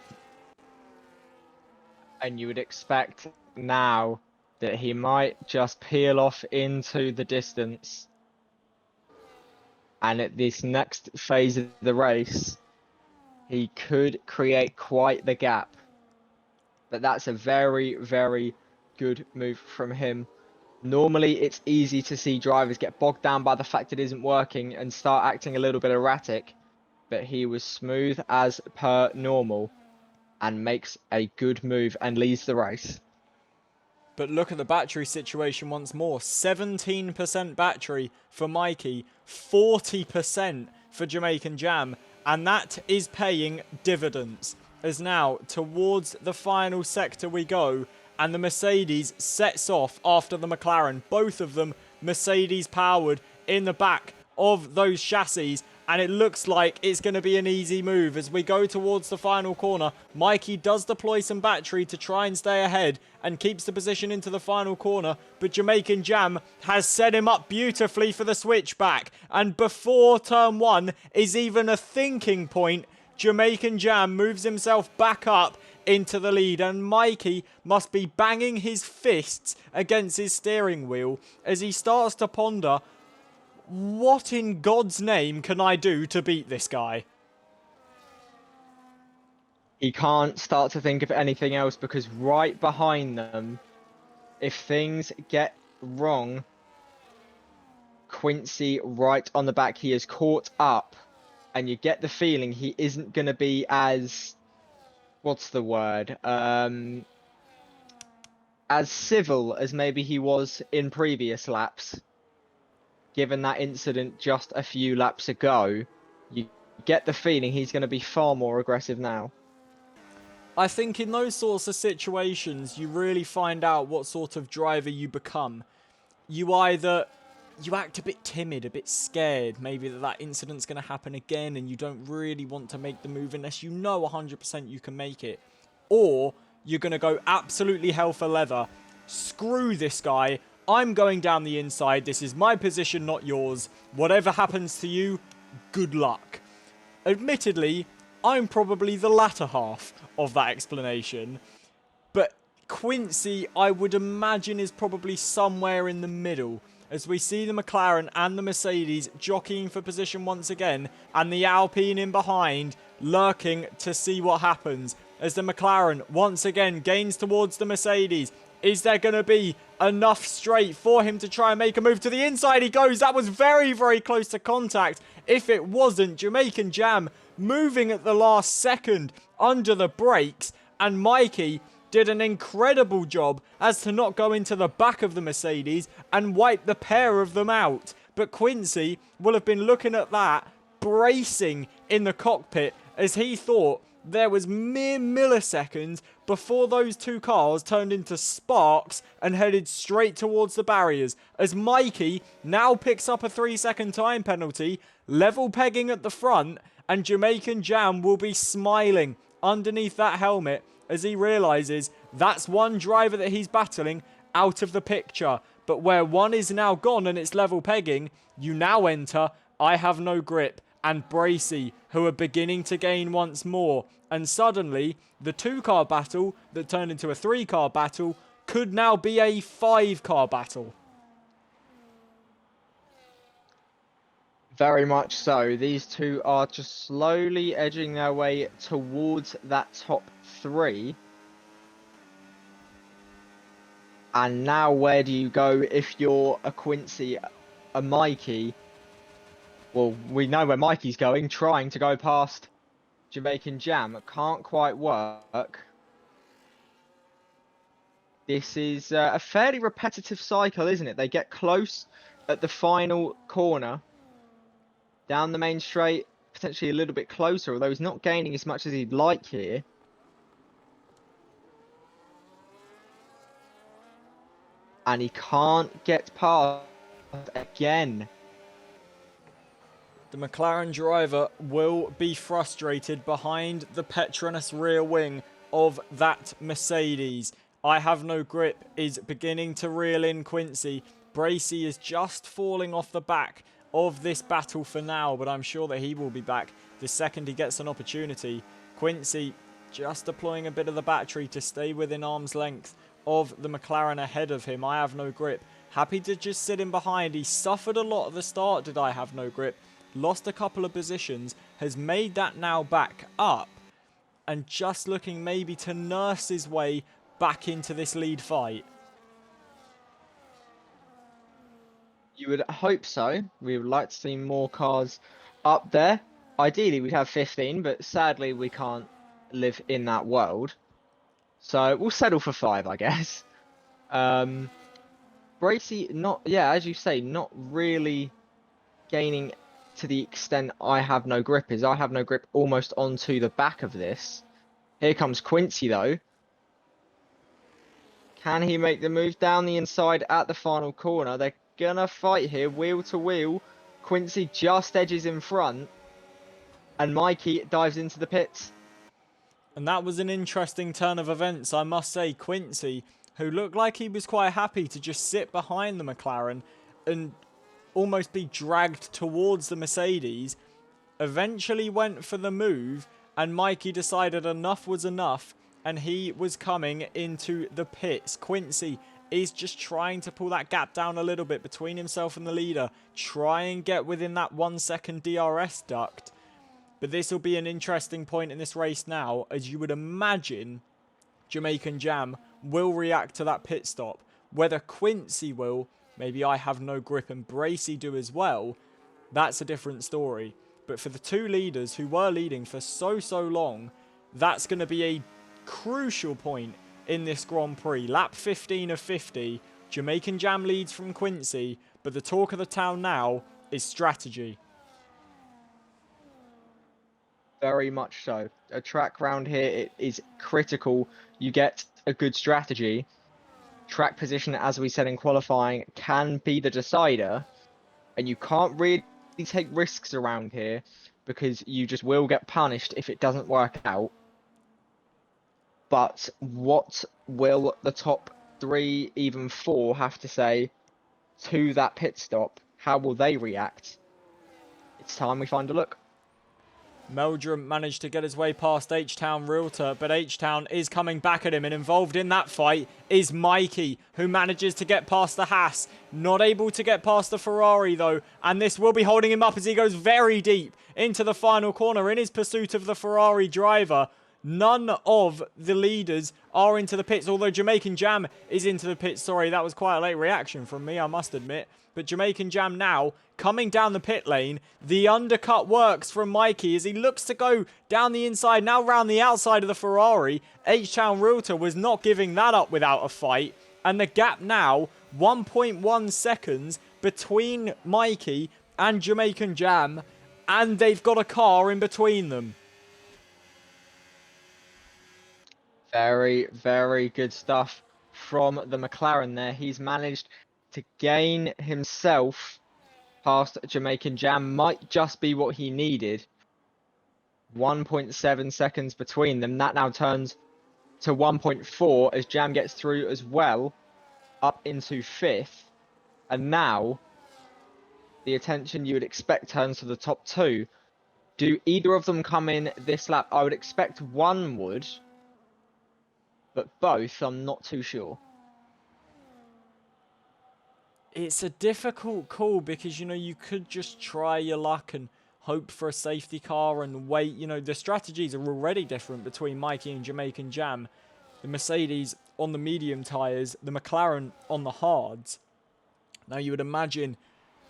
And you would expect now that he might just peel off into the distance. And at this next phase of the race, he could create quite the gap. But that's a very, very good move from him. Normally, it's easy to see drivers get bogged down by the fact it isn't working and start acting a little bit erratic. But he was smooth as per normal and makes a good move and leads the race. But look at the battery situation once more. 17% battery for Mikey, 40% for Jamaican Jam. And that is paying dividends. As now, towards the final sector we go. And the Mercedes sets off after the McLaren. Both of them Mercedes powered in the back of those chassis. And it looks like it's going to be an easy move as we go towards the final corner. Mikey does deploy some battery to try and stay ahead and keeps the position into the final corner. But Jamaican Jam has set him up beautifully for the switchback. And before turn one is even a thinking point, Jamaican Jam moves himself back up into the lead. And Mikey must be banging his fists against his steering wheel as he starts to ponder, what in God's name can I do to beat this guy? He can't start to think of anything else because right behind them, if things get wrong, Quincy right on the back, he is caught up. And you get the feeling he isn't going to be as, what's the word, as civil as maybe he was in previous laps. Given that incident just a few laps ago, you get the feeling he's going to be far more aggressive now. I think in those sorts of situations, you really find out what sort of driver you become. You act a bit timid, a bit scared, maybe that incident's going to happen again and you don't really want to make the move unless you know 100% you can make it. Or you're going to go absolutely hell for leather, screw this guy, I'm going down the inside, this is my position, not yours. Whatever happens to you, good luck. Admittedly, I'm probably the latter half of that explanation. But Quincy, I would imagine, is probably somewhere in the middle. As we see the McLaren and the Mercedes jockeying for position once again. And the Alpine in behind, lurking to see what happens. As the McLaren once again gains towards the Mercedes. Is there going to be enough straight for him to try and make a move to the inside? He goes. That was very, very close to contact. If it wasn't, Jamaican Jam moving at the last second under the brakes. And Mikey did an incredible job as to not go into the back of the Mercedes and wipe the pair of them out. But Quincy will have been looking at that, bracing in the cockpit as he thought there was mere milliseconds before those two cars turned into sparks and headed straight towards the barriers. As Mikey now picks up a 3-second time penalty, level pegging at the front, And Jamaican Jam will be smiling underneath that helmet as he realizes that's one driver that he's battling out of the picture. But where one is now gone and it's level pegging, you now enter I Have No Grip and Bracey, who are beginning to gain once more. And suddenly, the 2-car battle that turned into a 3-car battle could now be a 5-car battle. Very much so. These two are just slowly edging their way towards that top 3. And now where do you go if you're a Quincy, a Mikey? Well, we know where Mikey's going, trying to go past Jamaican Jam. It can't quite work. This is a fairly repetitive cycle, isn't it? They get close at the final corner. Down the main straight, potentially a little bit closer, although he's not gaining as much as he'd like here. And he can't get past again. The McLaren driver will be frustrated behind the Petronas rear wing of that Mercedes. I Have No Grip is beginning to reel in Quincy. Bracey is just falling off the back of this battle for now, but I'm sure that he will be back the second he gets an opportunity. Quincy just deploying a bit of the battery to stay within arm's length of the McLaren ahead of him. I Have No Grip. Happy to just sit in behind. He suffered a lot at the start, did I Have No Grip. Lost a couple of positions. Has made that now back up. And just looking maybe to nurse his way back into this lead fight. You would hope so. We would like to see more cars up there. Ideally, we'd have 15, but sadly, we can't live in that world. So we'll settle for 5, I guess. Bracey, as you say, not really gaining to the extent I Have No Grip is. I Have No Grip almost onto the back of this. Here comes Quincy, though. Can he make the move down the inside at the final corner? They're gonna fight here, wheel to wheel. Quincy just edges in front. And Mikey dives into the pits. And that was an interesting turn of events, I must say. Quincy, who looked like he was quite happy to just sit behind the McLaren and almost be dragged towards the Mercedes, eventually went for the move, and Mikey decided enough was enough, and he was coming into the pits. Quincy is just trying to pull that gap down a little bit between himself and the leader, try and get within that 1 second DRS duct. But this will be an interesting point in this race now, as you would imagine Jamaican Jam will react to that pit stop. Whether Quincy will, maybe I Have No Grip and Bracey do as well, that's a different story. But for the two leaders who were leading for so long, that's going to be a crucial point in this Grand Prix. Lap 15 of 50, Jamaican Jam leads from Quincy, but the talk of the town now is strategy. Very much so. A track round here, it is critical you get a good strategy. Track position, as we said in qualifying, can be the decider, and you can't really take risks around here because you just will get punished if it doesn't work out. But what will the top 3, even 4, have to say to that pit stop? How will they react? It's time we find a look. Meldrum managed to get his way past H-Town Realtor, but H-Town is coming back at him, and involved in that fight is Mikey, who manages to get past the Haas. Not able to get past the Ferrari, though, and this will be holding him up as he goes very deep into the final corner in his pursuit of the Ferrari driver. None of the leaders are into the pits, although Jamaican Jam is into the pits. Sorry, that was quite a late reaction from me, I must admit. But Jamaican Jam now coming down the pit lane. The undercut works from Mikey as he looks to go down the inside, now round the outside of the Ferrari. H-Town Realtor was not giving that up without a fight. And the gap now, 1.1 seconds between Mikey and Jamaican Jam. And they've got a car in between them. Very, very good stuff from the McLaren there. He's managed to gain himself past Jamaican Jam. Might just be what he needed. 1.7 seconds between them. That now turns to 1.4 as Jam gets through as well, up into 5th. And now the attention you would expect turns to the top 2. Do either of them come in this lap? I would expect one would, but both, I'm not too sure. It's a difficult call because, you know, you could just try your luck and hope for a safety car and wait. You know, the strategies are already different between Mikey and Jamaican Jam. The Mercedes on the medium tyres, the McLaren on the hards. Now, you would imagine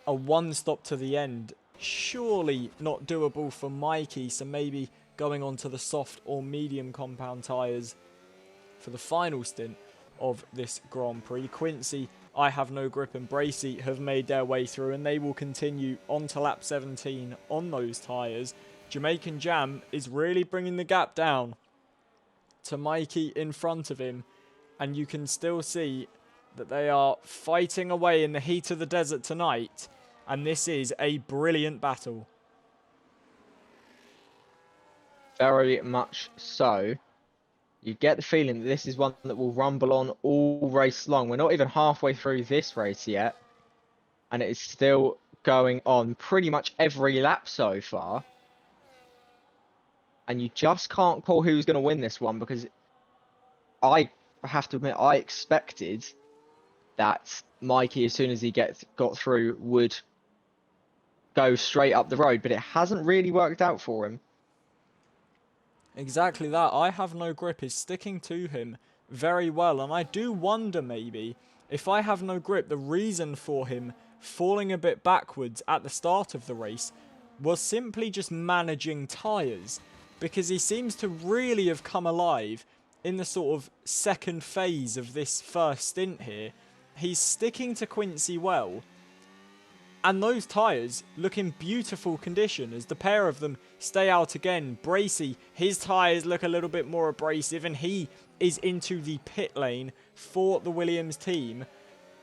a one stop to the end, surely not doable for Mikey, so maybe going on to the soft or medium compound tyres for the final stint of this Grand Prix. Quincy, I Have No Grip and Bracey have made their way through, and they will continue on to lap 17 on those tyres. Jamaican Jam is really bringing the gap down to Mikey in front of him, and you can still see that they are fighting away in the heat of the desert tonight, and this is a brilliant battle. Very much so. You get the feeling that this is one that will rumble on all race long. We're not even halfway through this race yet, and it is still going on pretty much every lap so far. And you just can't call who's going to win this one, because I have to admit, I expected that Mikey, as soon as he got through, would go straight up the road, but it hasn't really worked out for him. Exactly that. I Have No Grip is sticking to him very well, and I do wonder maybe if I Have No Grip, the reason for him falling a bit backwards at the start of the race was simply just managing tyres, because he seems to really have come alive in the sort of second phase of this first stint here. He's sticking to Quincy well, and those tyres look in beautiful condition as the pair of them stay out again. Bracey, his tyres look a little bit more abrasive, and he is into the pit lane for the Williams team.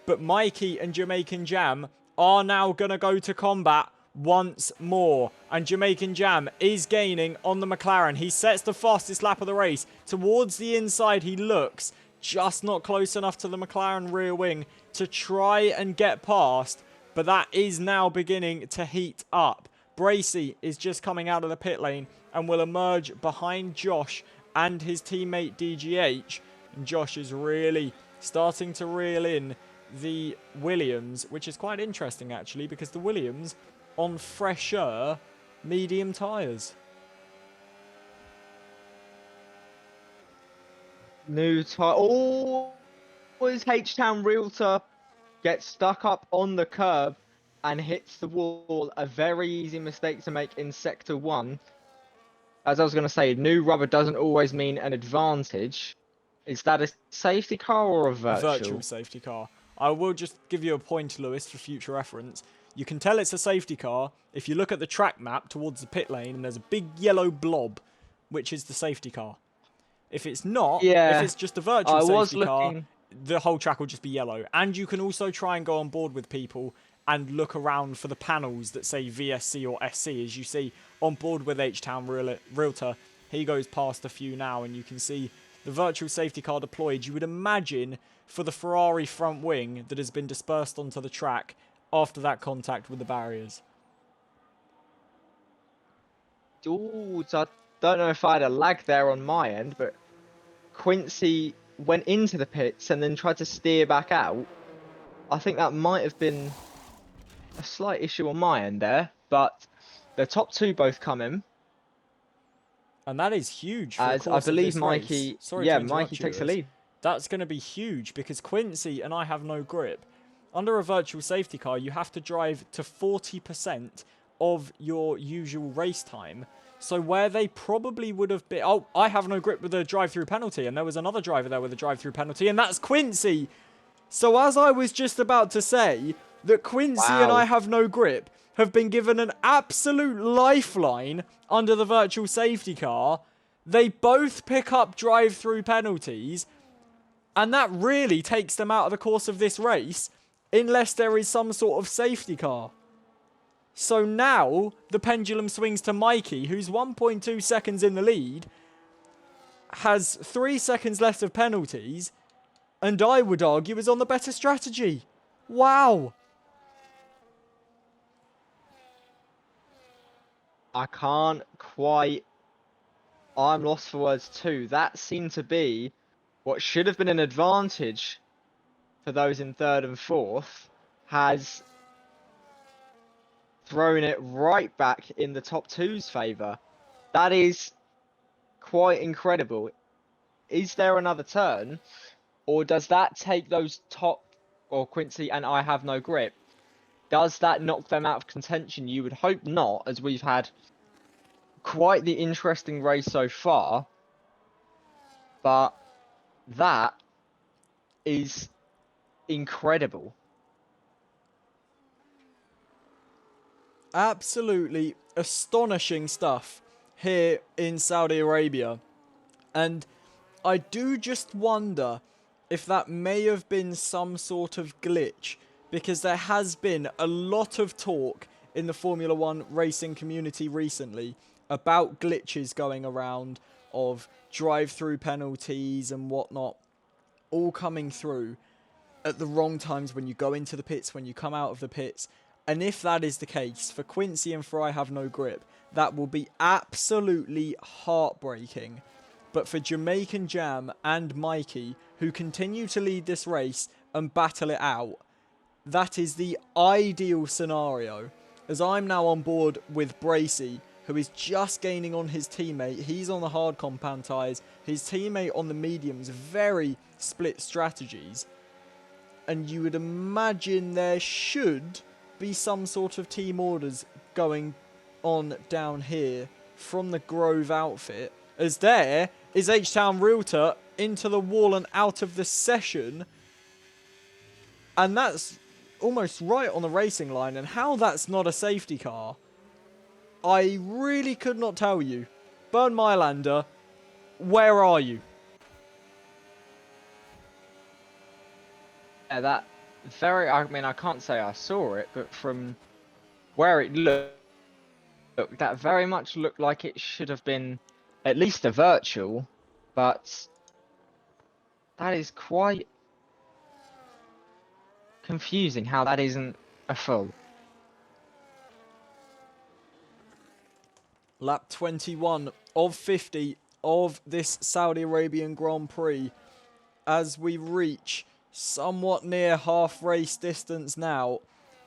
But Mikey and Jamaican Jam are now going to go to combat once more. And Jamaican Jam is gaining on the McLaren. He sets the fastest lap of the race. Towards the inside he looks, just not close enough to the McLaren rear wing to try and get past. But that is now beginning to heat up. Bracey is just coming out of the pit lane and will emerge behind Josh and his teammate DGH. And Josh is really starting to reel in the Williams, which is quite interesting actually, because the Williams on fresher medium tyres. New tyre. Oh, is H-Town Realtor gets stuck up on the curb and hits the wall. A very easy mistake to make in Sector 1. As I was going to say, new rubber doesn't always mean an advantage. Is that a safety car or a virtual? Virtual safety car. I will just give you a point, Lewis, for future reference. You can tell it's a safety car if you look at the track map towards the pit lane and there's a big yellow blob, which is the safety car. If it's not, if it's just a virtual safety car, the whole track will just be yellow. And you can also try and go on board with people and look around for the panels that say VSC or SC. As you see on board with H-Town Realtor, he goes past a few now, and you can see the virtual safety car deployed. You would imagine for the Ferrari front wing that has been dispersed onto the track after that contact with the barriers. Ooh, so I don't know if I had a lag there on my end, but Quincy went into the pits and then tried to steer back out. I think that might have been a slight issue on my end there, but the top two both come in. And that is huge for as the I course believe of this Mikey, race. Mikey takes the lead. That's going to be huge because Quincy and I Have No Grip. Under a virtual safety car, you have to drive to 40% of your usual race time. So where they probably would have been... Oh, I Have No Grip with a drive-through penalty, and there was another driver there with a drive-through penalty, and that's Quincy. So as I was just about to say, that Quincy and I Have No Grip have been given an absolute lifeline under the virtual safety car. They both pick up drive-through penalties, and that really takes them out of the course of this race, unless there is some sort of safety car. So now the pendulum swings to Mikey, who's 1.2 seconds in the lead, has 3 seconds left of penalties, and I would argue is on the better strategy. Wow. I can't quite. I'm lost for words too. That seemed to be what should have been an advantage for those in third and fourth, has thrown it right back in the top two's favour. That is quite incredible. Is there another turn, or does that take those top, or Quincy and I have no grip? Does that knock them out of contention? You would hope not, as we've had quite the interesting race so far. But that is incredible. Absolutely astonishing stuff here in Saudi Arabia. And I do just wonder if that may have been some sort of glitch, because there has been a lot of talk in the Formula One racing community recently about glitches going around of drive-through penalties and whatnot, all coming through at the wrong times when you go into the pits, when you come out of the pits. And if that is the case, for Quincy and for I Have No Grip, that will be absolutely heartbreaking. But for Jamaican Jam and Mikey, who continue to lead this race and battle it out, that is the ideal scenario. As I'm now on board with Bracy, who is just gaining on his teammate. He's on the hard compound tyres. His teammate on the mediums. Very split strategies. And you would imagine there should be some sort of team orders going on down here from the Grove outfit, as there is H-Town Realtor into the wall and out of the session, and that's almost right on the racing line. And how that's not a safety car, I really could not tell you. Burn Mylander, where are you? Yeah, that very. I mean, I can't say I saw it, but from where it looked, that very much looked like it should have been at least a virtual, but that is quite confusing how that isn't a full. Lap 21 of 50 of this Saudi Arabian Grand Prix, as we reach somewhat near half race distance now,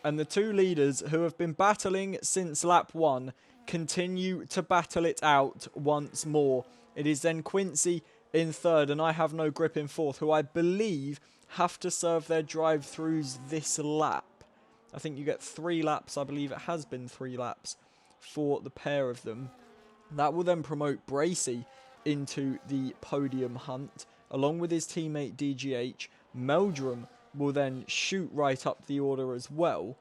and the two leaders who have been battling since lap 1 continue to battle it out once more. It is then Quincy in third and I Have No Grip in fourth, who I believe have to serve their drive-throughs this lap. I think you get 3 laps. I believe it has been 3 laps for the pair of them. That will then promote Bracy into the podium hunt, along with his teammate DGH. Meldrum will then shoot right up the order as well.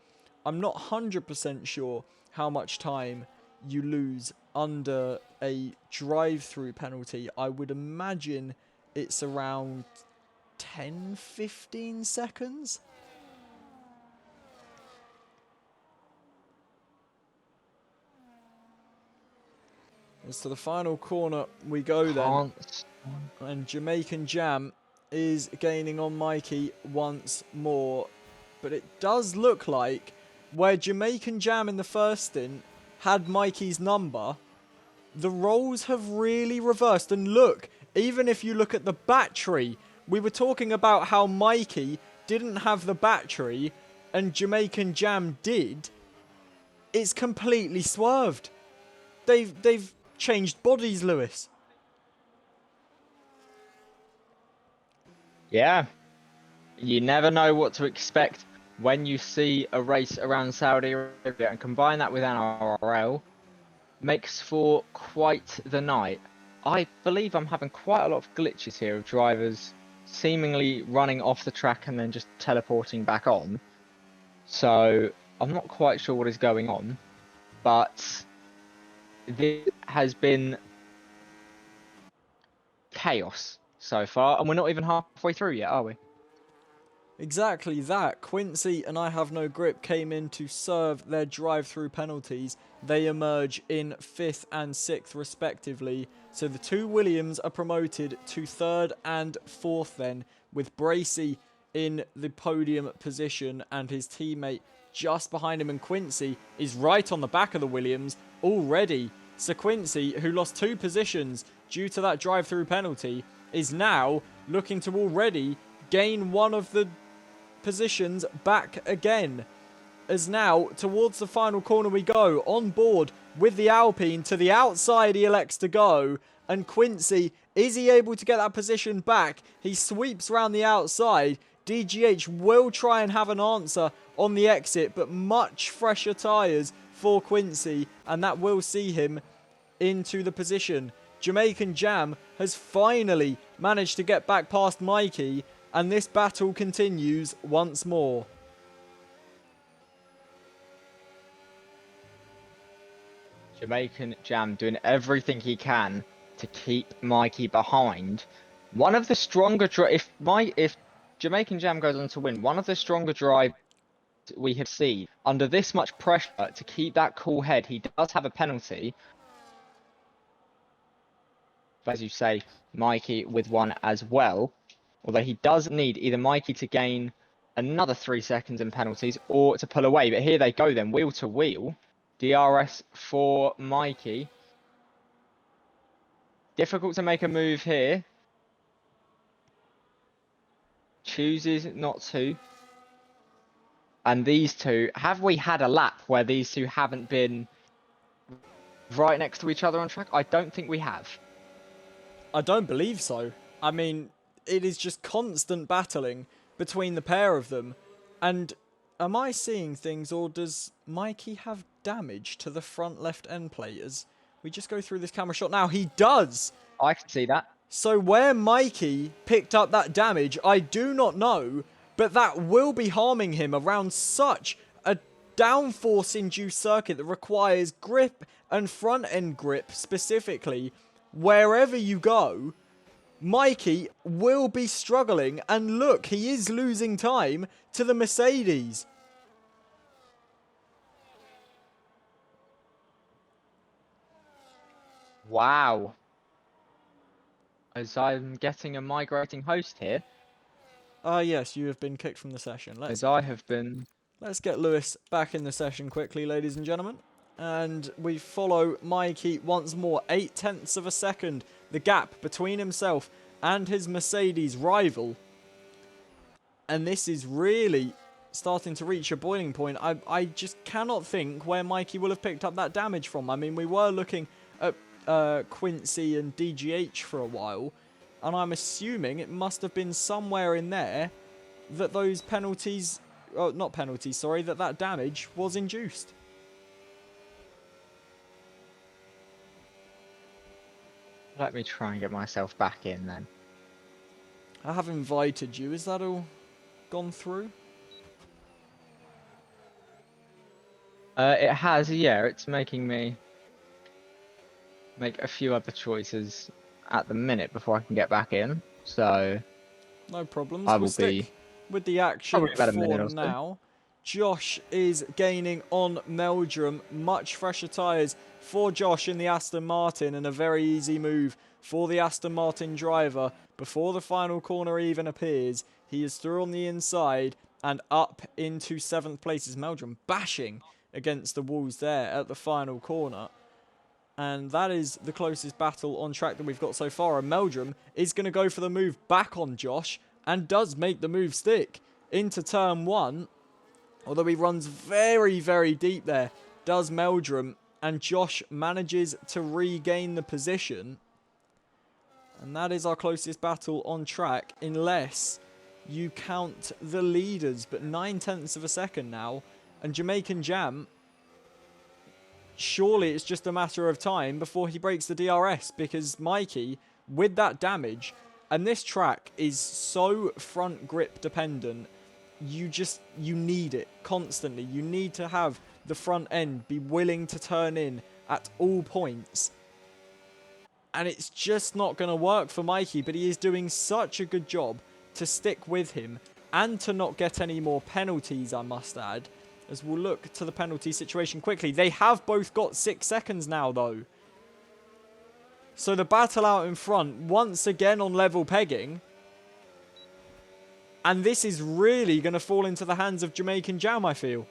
I'm not 100% sure how much time you lose under a drive-through penalty. I would imagine it's around 10-15 seconds. As to the final corner we go then. And Jamaican Jam is gaining on Mikey once more. But it does look like where Jamaican Jam in the first stint had Mikey's number, the roles have really reversed. And look, even if you look at the battery, we were talking about how Mikey didn't have the battery and Jamaican Jam did. It's completely swerved. They've changed bodies, Lewis. Yeah, you never know what to expect when you see a race around Saudi Arabia, and combine that with NRRL, makes for quite the night. I believe I'm having quite a lot of glitches here of drivers seemingly running off the track and then just teleporting back on. So I'm not quite sure what is going on, but this has been chaos so far, and we're not even halfway through yet, are we? Exactly that. Quincy and I Have No Grip came in to serve their drive-through penalties. They emerge in 5th and 6th respectively. So the two Williams are promoted to 3rd and 4th then, with Bracey in the podium position and his teammate just behind him, and Quincy is right on the back of the Williams already. So Quincy, who lost 2 positions due to that drive-through penalty, is now looking to already gain one of the positions back again. As now, towards the final corner we go, on board with the Alpine, to the outside he elects to go, and Quincy, is he able to get that position back? He sweeps round the outside. DGH will try and have an answer on the exit, but much fresher tyres for Quincy, and that will see him into the position. Jamaican Jam has finally managed to get back past Mikey, and this battle continues once more. Jamaican Jam doing everything he can to keep Mikey behind. One of the stronger if Jamaican Jam goes on to win, one of the stronger drives we have seen under this much pressure to keep that cool head. He does have a penalty. As you say, Mikey with one as well. Although he does need either Mikey to gain another 3 seconds in penalties or to pull away. But here they go then, wheel to wheel. DRS for Mikey. Difficult to make a move here. Chooses not to. And these two, have we had a lap where these two haven't been right next to each other on track? I don't think we have. I don't believe so. I mean, it is just constant battling between the pair of them. And am I seeing things, or does Mikey have damage to the front left end platers? We just go through this camera shot now. He does! I can see that. So where Mikey picked up that damage, I do not know, but that will be harming him around such a downforce-induced circuit that requires grip and front-end grip specifically. Wherever you go, Mikey will be struggling, and look, he is losing time to the Mercedes. Wow. As I'm getting a migrating host here. Yes, you have been kicked from the session. As I have been. Let's get Lewis back in the session quickly, ladies and gentlemen. And we follow Mikey once more. 0.8 of a second. The gap between himself and his Mercedes rival. And this is really starting to reach a boiling point. I just cannot think where Mikey will have picked up that damage from. I mean, we were looking at Quincy and DGH for a while, and I'm assuming it must have been somewhere in there that those penalties, not penalties, sorry, that damage was induced. Let me try and get myself back in then. I have invited you. Is that all gone through? It has, yeah. It's making me make a few other choices at the minute before I can get back in. So no problems. I will we'll stick be with the action about a minute for or so. now. Josh is gaining on Meldrum. Much fresher tyres for Josh in the Aston Martin, and a very easy move for the Aston Martin driver. Before the final corner even appears, he is through on the inside and up into 7th place. Is Meldrum bashing against the walls there at the final corner. And that is the closest battle on track that we've got so far. And Meldrum is going to go for the move back on Josh, and does make the move stick into turn 1. Although he runs very, very deep there, does Meldrum, and Josh manages to regain the position. And that is our closest battle on track, unless you count the leaders. But 0.9 of a second now, and Jamaican Jam, surely it's just a matter of time before he breaks the DRS, because Mikey, with that damage, and this track is so front grip dependent, you need it constantly. You need to have the front end be willing to turn in at all points. And it's just not going to work for Mikey, but he is doing such a good job to stick with him and to not get any more penalties, I must add, as we'll look to the penalty situation quickly. They have both got 6 seconds now, though. So the battle out in front, once again on level pegging. And this is really going to fall into the hands of Jamaican Jam, I feel.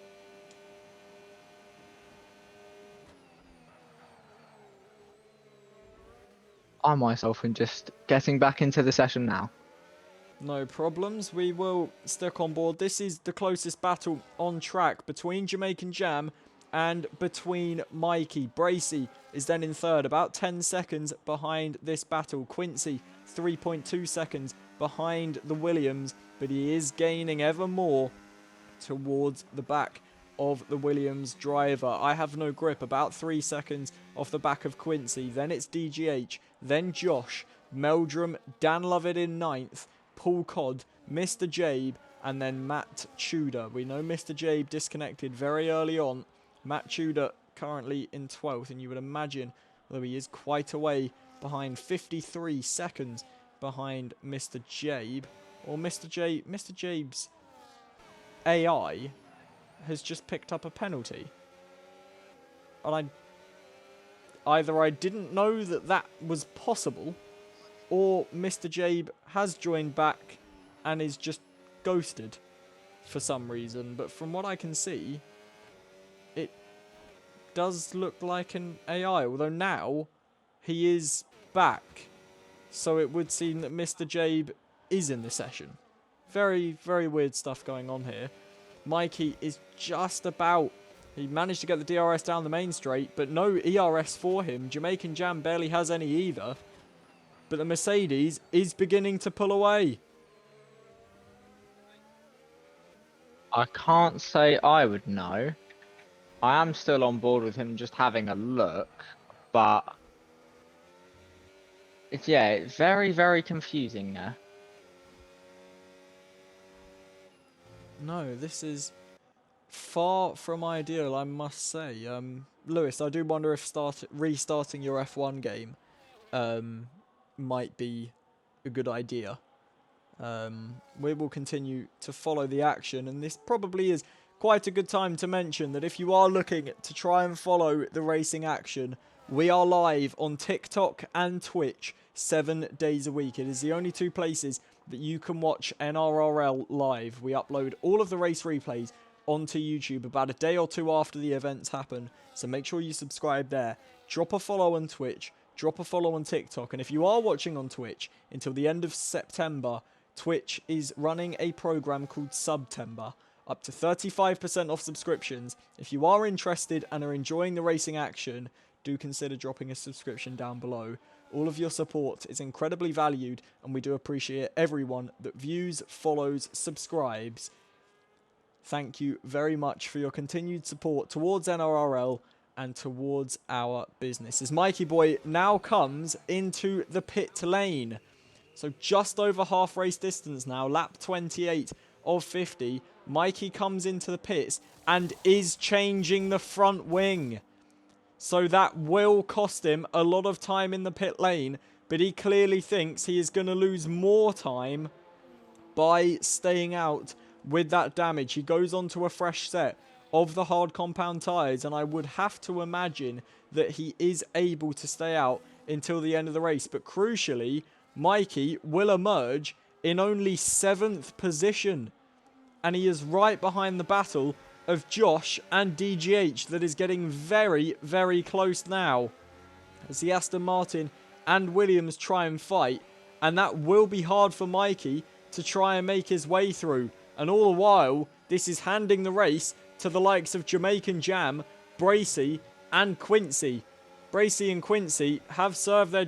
I myself am just getting back into the session now. No problems. We will stick on board. This is the closest battle on track between Jamaican Jam and between Mikey. Bracey is then in third, about 10 seconds behind this battle. Quincy, 3.2 seconds behind the Williams, but he is gaining ever more towards the back of the Williams driver. I have no grip, about 3 seconds off the back of Quincy. Then it's DGH, then Josh, Meldrum, Dan Lovett in 9th, Paul Codd, Mr. Jabe, and then Matt Tudor. We know Mr. Jabe disconnected very early on. Matt Tudor currently in 12th, and you would imagine, though he is quite a way behind, 53 seconds behind Mr. Jabe, or Mr. Jabe's AI has just picked up a penalty. And either I didn't know that that was possible, or Mr. Jabe has joined back and is just ghosted for some reason. But from what I can see, it does look like an AI, although now he is back. So it would seem that Mr. Jabe is in the session. Very, very weird stuff going on here. Mikey is just about... He managed to get the DRS down the main straight, but no ERS for him. Jamaican Jam barely has any either. But the Mercedes is beginning to pull away. I can't say I would know. I am still on board with him just having a look, but... It's very, very confusing there. No, this is far from ideal, I must say. Lewis, I do wonder if restarting your F1 game might be a good idea. We will continue to follow the action, and this probably is quite a good time to mention that if you are looking to try and follow the racing action, we are live on TikTok and Twitch 7 days a week. It is the only 2 places that you can watch NRRL live. We upload all of the race replays onto YouTube about a day or 2 after the events happen, so make sure you subscribe there. Drop a follow on Twitch, drop a follow on TikTok, and if you are watching on Twitch until the end of September, Twitch is running a program called September, up to 35% off subscriptions. If you are interested and are enjoying the racing action, do consider dropping a subscription down below. All of your support is incredibly valued, and we do appreciate everyone that views, follows, subscribes. Thank you very much for your continued support towards NRRL and towards our business. As Mikey Boy now comes into the pit lane. So just over half race distance now, lap 28 of 50. Mikey comes into the pits and is changing the front wing. So that will cost him a lot of time in the pit lane, but he clearly thinks he is going to lose more time by staying out with that damage. He goes on to a fresh set of the hard compound tyres, and I would have to imagine that he is able to stay out until the end of the race. But crucially, Mikey will emerge in only 7th position, and he is right behind the battle of Josh and DGH that is getting very, very close now as the Aston Martin and Williams try and fight, and that will be hard for Mikey to try and make his way through. And all the while, this is handing the race to the likes of Jamaican Jam, Bracey and Quincy. Bracey and Quincy have served their...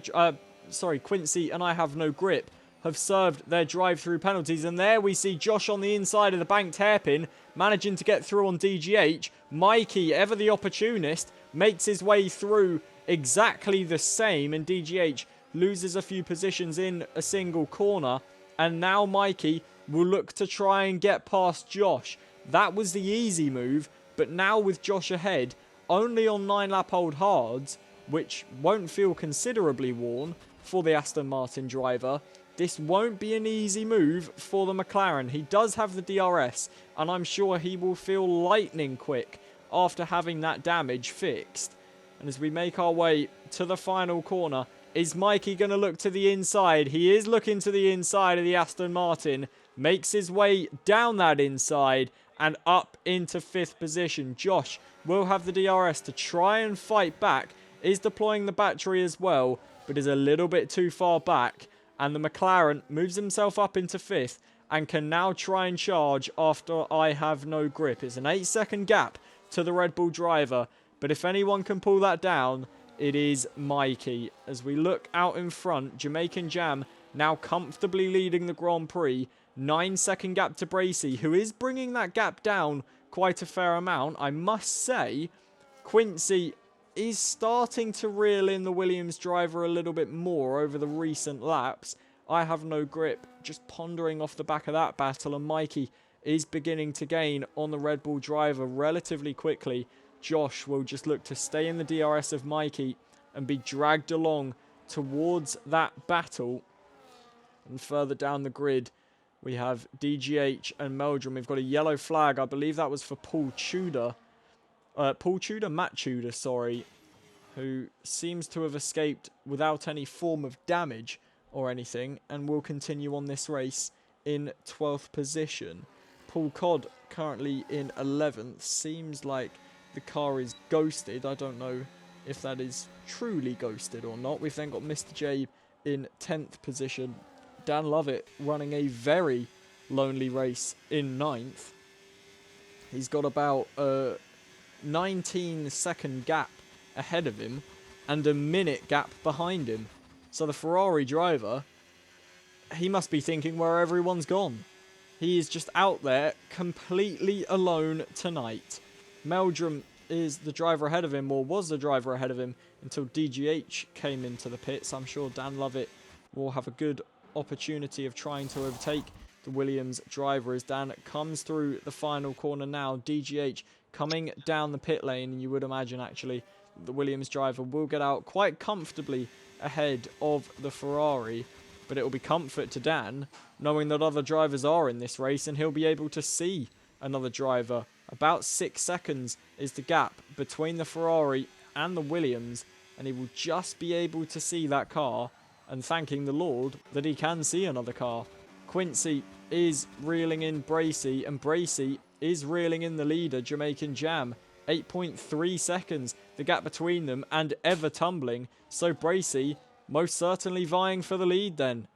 Quincy and I have no grip have served their drive-through penalties. And there we see Josh on the inside of the banked hairpin, managing to get through on DGH. Mikey, ever the opportunist, makes his way through exactly the same, and DGH loses a few positions in a single corner. And now Mikey will look to try and get past Josh. That was the easy move, but now with Josh ahead, only on 9-lap-old hards, which won't feel considerably worn for the Aston Martin driver, This won't be an easy move for the McLaren. He does have the DRS, and I'm sure he will feel lightning quick after having that damage fixed. And as we make our way to the final corner, is Mikey going to look to the inside? He is looking to the inside of the Aston Martin. Makes his way down that inside and up into 5th position. Josh will have the DRS to try and fight back. Is deploying the battery as well, but is a little bit too far back. And the McLaren moves himself up into 5th and can now try and charge after I have no grip. It's an 8-second gap to the Red Bull driver, but if anyone can pull that down, it is Mikey. As we look out in front, Jamaican Jam now comfortably leading the Grand Prix. 9-second gap to Bracey, who is bringing that gap down quite a fair amount. I must say, Quincy is starting to reel in the Williams driver a little bit more over the recent laps. I have no grip, just pondering off the back of that battle, and Mikey is beginning to gain on the Red Bull driver relatively quickly. Josh will just look to stay in the DRS of Mikey and be dragged along towards that battle. And further down the grid, we have DGH and Meldrum. We've got a yellow flag. I believe that was for Paul Tudor. Matt Tudor, sorry, who seems to have escaped without any form of damage or anything and will continue on this race in 12th position. Paul Codd currently in 11th. Seems like the car is ghosted. I don't know if that is truly ghosted or not. We've then got Mr. J in 10th position. Dan Lovett running a very lonely race in 9th. He's got about a 19-second gap ahead of him and a minute gap behind him. So the Ferrari driver, he must be thinking where everyone's gone. He is just out there completely alone tonight. Meldrum is the driver ahead of him, or was the driver ahead of him, until DGH came into the pits. I'm sure Dan Lovett will have a good opportunity of trying to overtake the Williams driver as Dan comes through the final corner now. DGH coming down the pit lane, and you would imagine actually the Williams driver will get out quite comfortably ahead of the Ferrari, but it will be comfort to Dan knowing that other drivers are in this race and he'll be able to see another driver. About 6 seconds is the gap between the Ferrari and the Williams, and he will just be able to see that car and thanking the Lord that he can see another car. Quincy is reeling in Bracey, and Bracey is reeling in the leader, Jamaican Jam. 8.3 seconds, the gap between them, and ever tumbling. So Bracey most certainly vying for the lead then.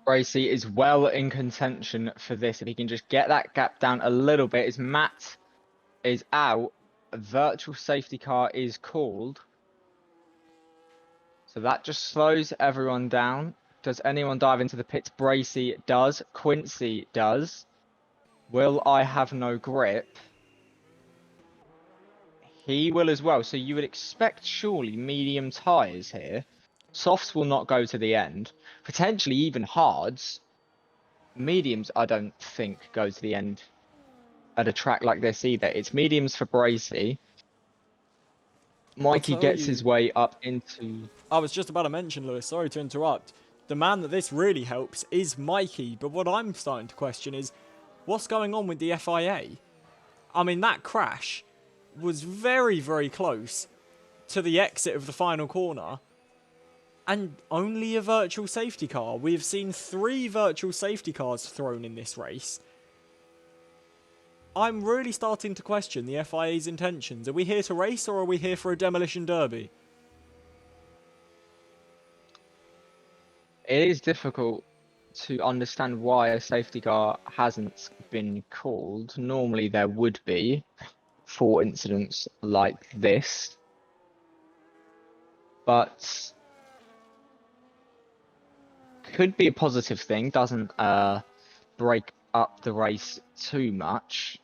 Bracey is well in contention for this. If he can just get that gap down a little bit, as Matt is out, a virtual safety car is called. So that just slows everyone down. Does anyone dive into the pits? Bracey does. Quincy does. Will I have no grip? He will as well. So you would expect surely medium tyres here. Softs will not go to the end. Potentially even hards. Mediums I don't think go to the end at a track like this either. It's mediums for Bracey. Mikey gets his way up into... I was just about to mention, Lewis, sorry to interrupt. The man that this really helps is Mikey, but what I'm starting to question is, what's going on with the FIA? I mean, that crash was very, very close to the exit of the final corner, and only a virtual safety car. We have seen 3 virtual safety cars thrown in this race. I'm really starting to question the FIA's intentions. Are we here to race, or are we here for a demolition derby? It is difficult to understand why a safety car hasn't been called. Normally there would be for incidents like this, but could be a positive thing. Doesn't break up the race too much.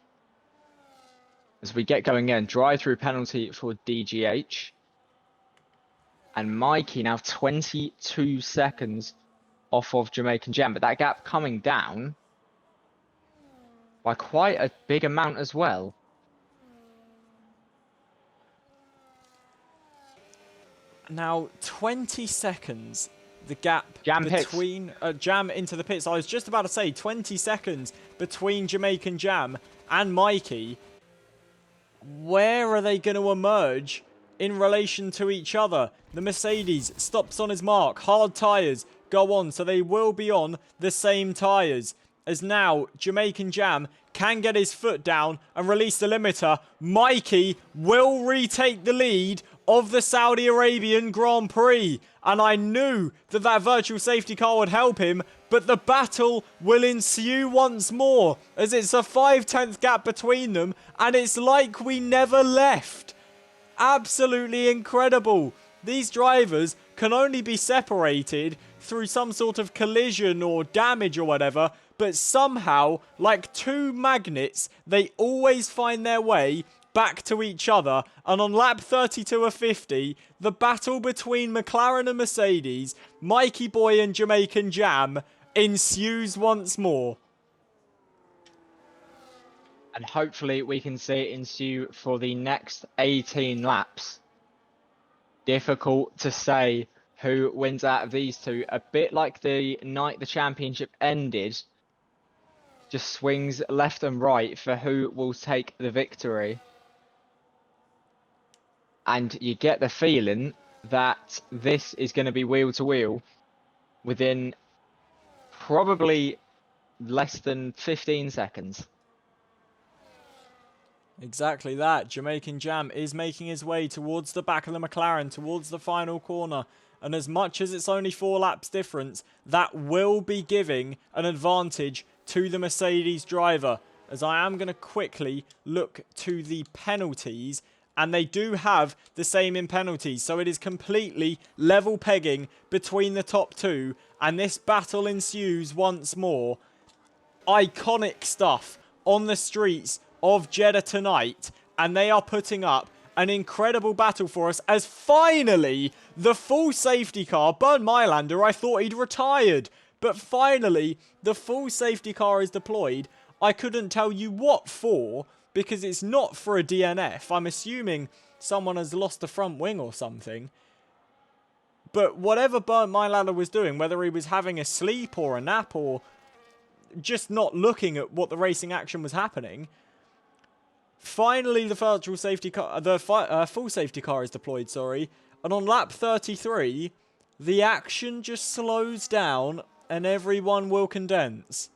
As we get going in, drive-through penalty for DGH. And Mikey now 22 seconds off of Jamaican Jam, but that gap coming down by quite a big amount as well. Now, 20 seconds, the gap Jam between... Jam into the pits. I was just about to say, 20 seconds between Jamaican Jam and Mikey. Where are they going to emerge in relation to each other? The Mercedes stops on his mark. Hard tyres go on, so they will be on the same tyres. As now, Jamaican Jam can get his foot down and release the limiter. Mikey will retake the lead of the Saudi Arabian Grand Prix. And I knew that that virtual safety car would help him, but the battle will ensue once more, as it's a 5/10 gap between them, and it's like we never left. Absolutely incredible. These drivers can only be separated through some sort of collision or damage or whatever, but somehow, like two magnets, they always find their way back to each other. And on lap 32 of 50, the battle between McLaren and Mercedes, Mikey Boy and Jamaican Jam, ensues once more. And hopefully we can see it ensue for the next 18 laps. Difficult to say who wins out of these two. A bit like the night the championship ended. Just swings left and right for who will take the victory. And you get the feeling that this is going to be wheel to wheel within probably less than 15 seconds. Exactly that. Jamaican Jam is making his way towards the back of the McLaren, towards the final corner. And as much as it's only 4 laps difference, that will be giving an advantage to the Mercedes driver. As I am going to quickly look to the penalties. And they do have the same in penalties. So it is completely level pegging between the top two. And this battle ensues once more. Iconic stuff on the streets of Jeddah tonight. And they are putting up an incredible battle for us. As finally, the full safety car, Bernd Mailander, I thought he'd retired. But finally, the full safety car is deployed. I couldn't tell you what for, because it's not for a DNF. I'm assuming someone has lost the front wing or something. But whatever Bernd Mailander was doing, whether he was having a sleep or a nap or just not looking at what the racing action was happening, finally the virtual safety car, the full safety car is deployed, sorry. And on lap 33, the action just slows down and everyone will condense.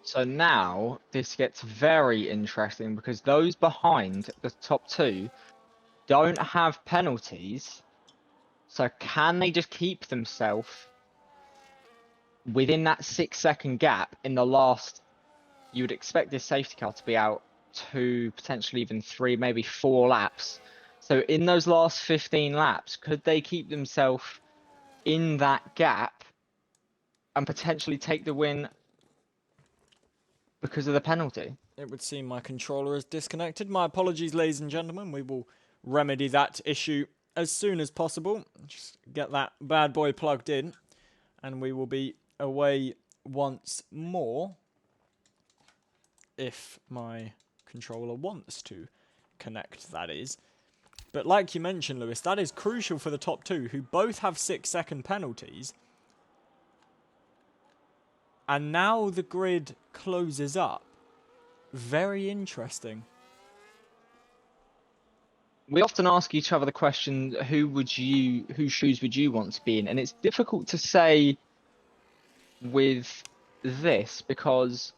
So now this gets very interesting because those behind the top two don't have penalties. So can they just keep themselves within that 6-second gap in the last? You would expect this safety car to be out 2, potentially even 3, maybe 4 laps. So in those last 15 laps, could they keep themselves in that gap and potentially take the win because of the penalty? It would seem my controller is disconnected. My apologies, ladies and gentlemen. We will remedy that issue as soon as possible. Just get that bad boy plugged in. And we will be away once more. If my controller wants to connect, that is. But like you mentioned, Lewis, that is crucial for the top two, who both have 6-second penalties. And now the grid closes up. Very interesting. We often ask each other the question, whose shoes would you want to be in? And it's difficult to say with this because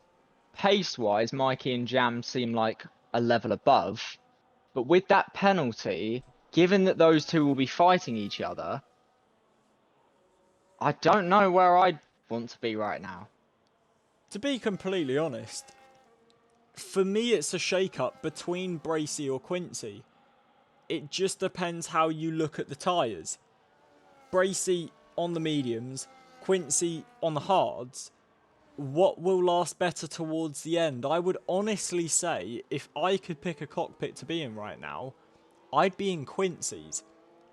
pace-wise, Mikey and Jam seem like a level above. But with that penalty, given that those two will be fighting each other, I don't know where I'd want to be right now. To be completely honest, for me it's a shake-up between Bracey or Quincy. It just depends how you look at the tyres. Bracey on the mediums, Quincy on the hards. What will last better towards the end? I would honestly say, if I could pick a cockpit to be in right now, I'd be in Quincy's.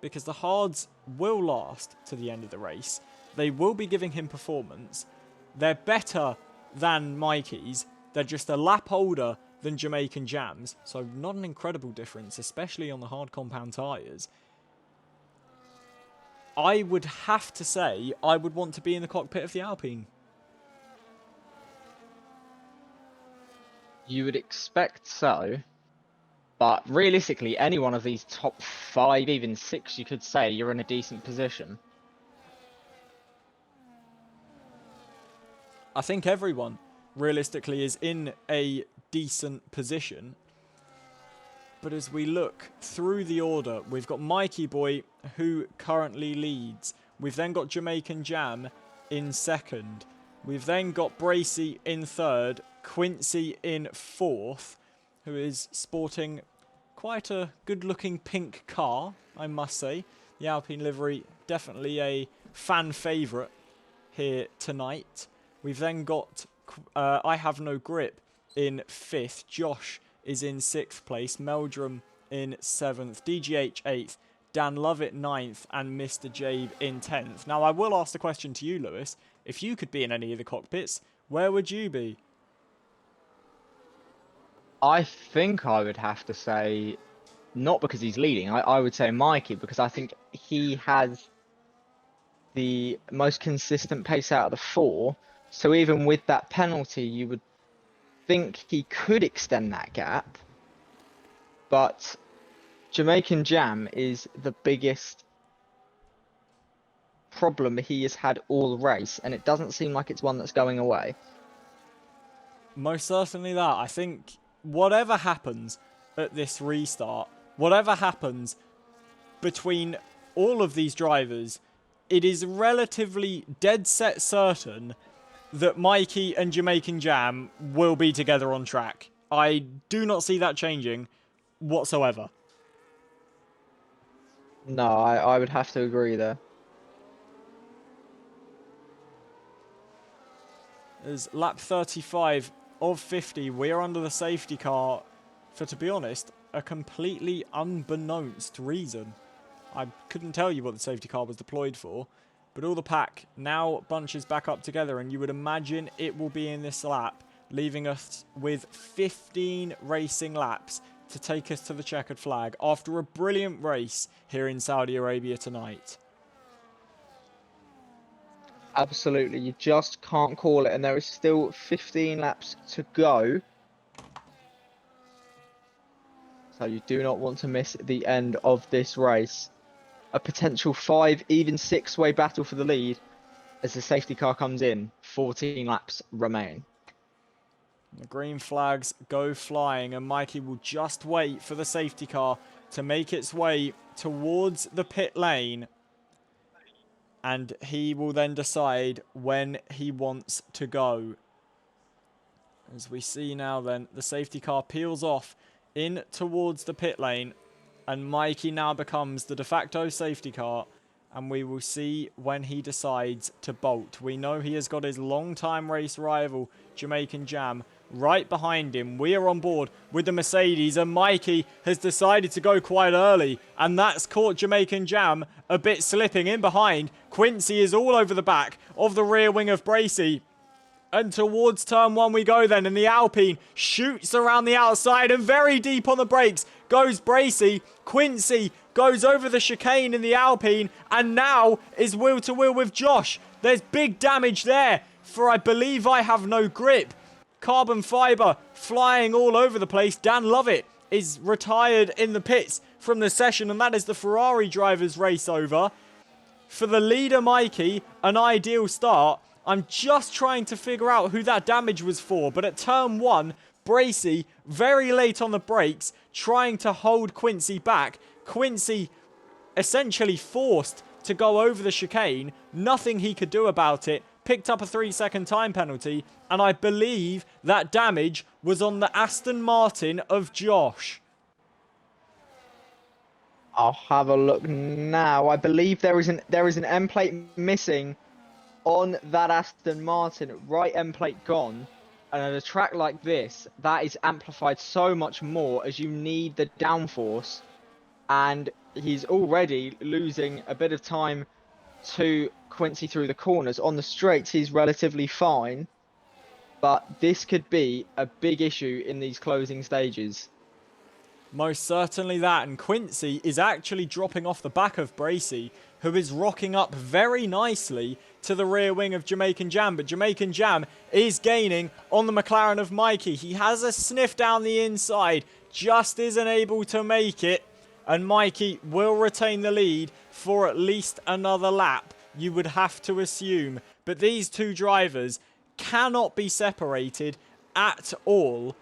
Because the hards will last to the end of the race. They will be giving him performance. They're better than Mikey's. They're just a lap older than Jamaican Jam's, so not an incredible difference, especially on the hard compound tyres. I would have to say I would want to be in the cockpit of the Alpine. You would expect so, but realistically, any one of these top 5, even 6, you could say you're in a decent position. I think everyone, realistically, is in a decent position. But as we look through the order, we've got Mikey Boy, who currently leads. We've then got Jamaican Jam in second. We've then got Bracey in third. Quincy in fourth, who is sporting quite a good-looking pink car, I must say. The Alpine livery, definitely a fan favourite here tonight. We've then got I Have No Grip in fifth. Josh is in sixth place. Meldrum in seventh. DGH eighth. Dan Lovett ninth. And Mr. Jabe in 10th. Now, I will ask the question to you, Lewis. If you could be in any of the cockpits, where would you be? I think I would have to say, not because he's leading, I would say Mikey, because I think he has the most consistent pace out of the 4. So even with that penalty, you would think he could extend that gap. But Jamaican Jam is the biggest problem he has had all race, and it doesn't seem like it's one that's going away. Most certainly that. I think whatever happens at this restart, whatever happens between all of these drivers, it is relatively dead set certain that Mikey and Jamaican Jam will be together on track. I do not see that changing whatsoever. No, I would have to agree there. As lap 35 of 50, we are under the safety car for, to be honest, a completely unbeknownst reason. I couldn't tell you what the safety car was deployed for, but all the pack now bunches back up together, and you would imagine it will be in this lap, leaving us with 15 racing laps to take us to the checkered flag after a brilliant race here in Saudi Arabia tonight. Absolutely, you just can't call it, and there is still 15 laps to go. So you do not want to miss the end of this race. A potential 5, even 6-way battle for the lead as the safety car comes in. 14 laps remain. The green flags go flying, and Mikey will just wait for the safety car to make its way towards the pit lane. And he will then decide when he wants to go. As we see now then, the safety car peels off in towards the pit lane. And Mikey now becomes the de facto safety car. And we will see when he decides to bolt. We know he has got his long-time race rival, Jamaican Jam, right behind him. We are on board with the Mercedes, and Mikey has decided to go quite early, and that's caught Jamaican Jam a bit slipping in behind. Quincy is all over the back of the rear wing of Bracey. And towards turn 1 we go then, and the Alpine shoots around the outside, and very deep on the brakes goes Bracey. Quincy goes over the chicane in the Alpine, and now is wheel to wheel with Josh. There's big damage there for I believe I Have No Grip. Carbon fibre flying all over the place. Dan Lovett is retired in the pits from the session, and that is the Ferrari driver's race over. For the leader Mikey, an ideal start. I'm just trying to figure out who that damage was for, but at turn 1, Bracey, very late on the brakes, trying to hold Quincy back. Quincy essentially forced to go over the chicane. Nothing he could do about it. Picked up a 3-second time penalty, and I believe that damage was on the Aston Martin of Josh. I'll have a look now. I believe there is an end plate missing on that Aston Martin. Right end plate gone. And at a track like this, that is amplified so much more as you need the downforce. And he's already losing a bit of time to Quincy through the corners. On the straights, he's relatively fine. but this could be a big issue in these closing stages. Most certainly that, and Quincy is actually dropping off the back of Bracey, who is rocking up very nicely to the rear wing of Jamaican Jam, but Jamaican Jam is gaining on the McLaren of Mikey. He has a sniff down the inside, just isn't able to make it, and Mikey will retain the lead for at least another lap, you would have to assume. But these two drivers cannot be separated at all.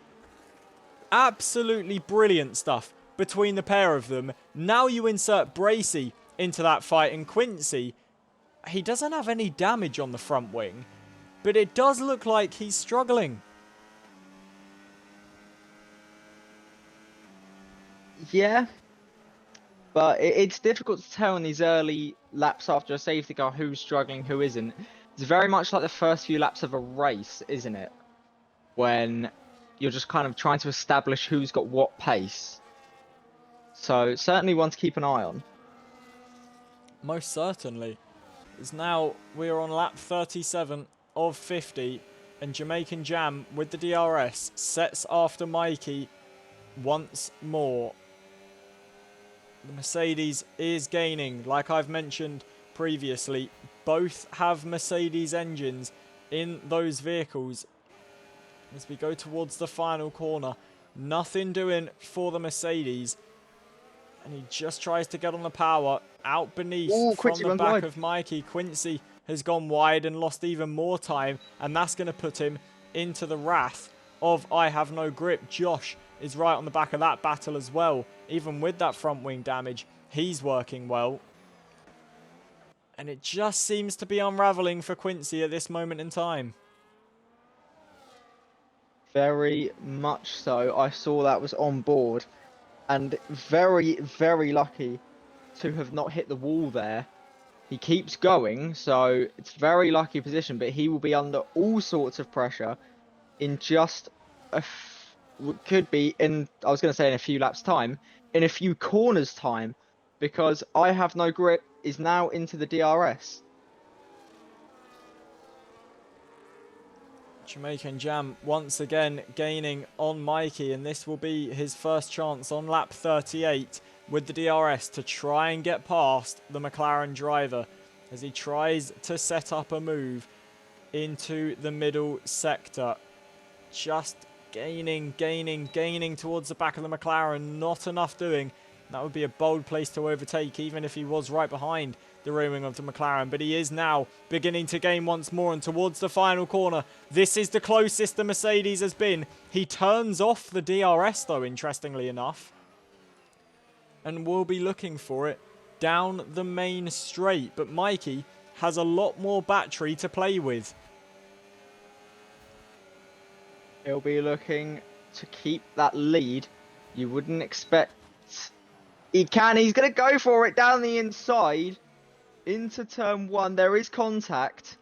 Absolutely brilliant stuff between the pair of them. Now you insert Bracey into that fight, and Quincy, he doesn't have any damage on the front wing, but it does look like he's struggling. Yeah, but it's difficult to tell in these early laps after a safety car who's struggling, who isn't. It's very much like the first few laps of a race, isn't it? When you're just kind of trying to establish who's got what pace. So certainly one to keep an eye on. Most certainly. It's now, we're on lap 37 of 50, and Jamaican Jam with the DRS sets after Mikey once more. The Mercedes is gaining, like I've mentioned previously. Both have Mercedes engines in those vehicles. As we go towards the final corner, nothing doing for the Mercedes. And he just tries to get on the power out beneath. Ooh, from Quincy the went back wide. of Mikey. Quincy has gone wide and lost even more time, and that's going to put him into the wrath of I have no grip. Josh is right on the back of that battle as well. Even with that front wing damage, he's working well. And it just seems to be unraveling for Quincy at this moment in time. Very much so. I saw that was on board, and very, very lucky to have not hit the wall there. He keeps going, so it's very lucky position, but he will be under all sorts of pressure in just could be in, I was going to say in a few laps time, in a few corners time, because I have no grip is now into the DRS. Jamaican Jam once again gaining on Mikey, and this will be his first chance on lap 38 with the DRS to try and get past the McLaren driver as he tries to set up a move into the middle sector. Just gaining towards the back of the McLaren. Not enough doing. That would be a bold place to overtake, even if he was right behind the rear wing of the McLaren. But he is now beginning to gain once more, and towards the final corner. This is the closest the Mercedes has been. He turns off the DRS though, interestingly enough, and will be looking for it down the main straight. But Mikey has a lot more battery to play with. He'll be looking to keep that lead. You wouldn't expect. He can. He's going to go for it down the inside into turn one. There is contact.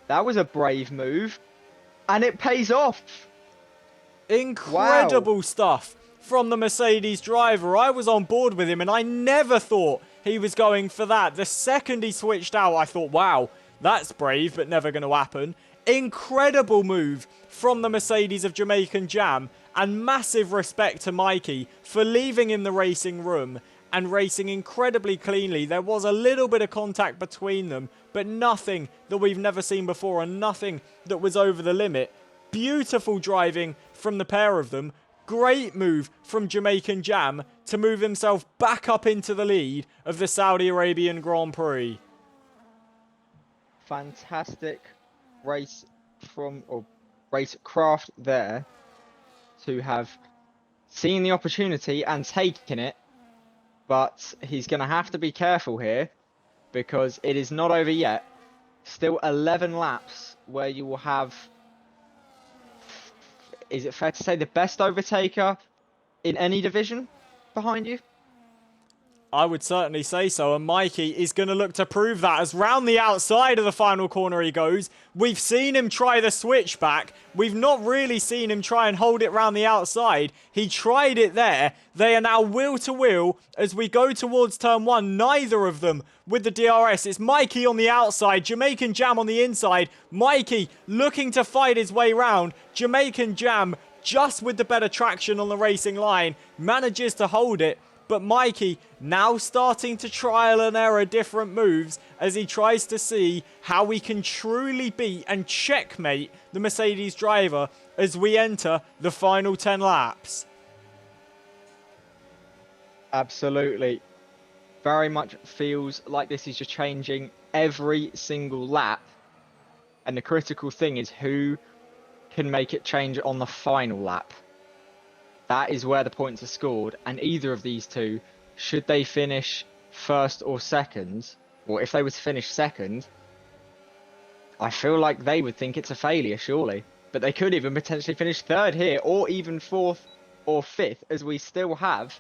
That was a brave move, and it pays off. Incredible stuff from the Mercedes driver. I was on board with him, and I never thought he was going for that. The second he switched out, I thought, wow, that's brave, but never going to happen. Incredible move from the Mercedes of Jamaican Jam, and massive respect to Mikey for leaving in the racing room and racing incredibly cleanly. There was a little bit of contact between them, but nothing that we've never seen before, and nothing that was over the limit. Beautiful driving from the pair of them. Great move from Jamaican Jam to move himself back up into the lead of the Saudi Arabian Grand Prix. Fantastic race racecraft there to have seen the opportunity and taken it, but he's going to have to be careful here because it is not over yet. Still 11 laps where you will have, is it fair to say, the best overtaker in any division behind you? I would certainly say so, and Mikey is going to look to prove that as round the outside of the final corner he goes. We've seen him try the switchback. We've not really seen him try and hold it round the outside. He tried it there. They are now wheel to wheel as we go towards turn one. Neither of them with the DRS. It's Mikey on the outside, Jamaican Jam on the inside. Mikey looking to fight his way round. Jamaican Jam just with the better traction on the racing line manages to hold it. But Mikey now starting to trial and error different moves as he tries to see how we can truly beat and checkmate the Mercedes driver as we enter the final 10 laps. Absolutely. Very much feels like this is just changing every single lap. And the critical thing is who can make it change on the final lap. That is where the points are scored, and either of these two, should they finish first or second, or if they were to finish second, I feel like they would think it's a failure, surely. But they could even potentially finish third here, or even fourth or fifth, as we still have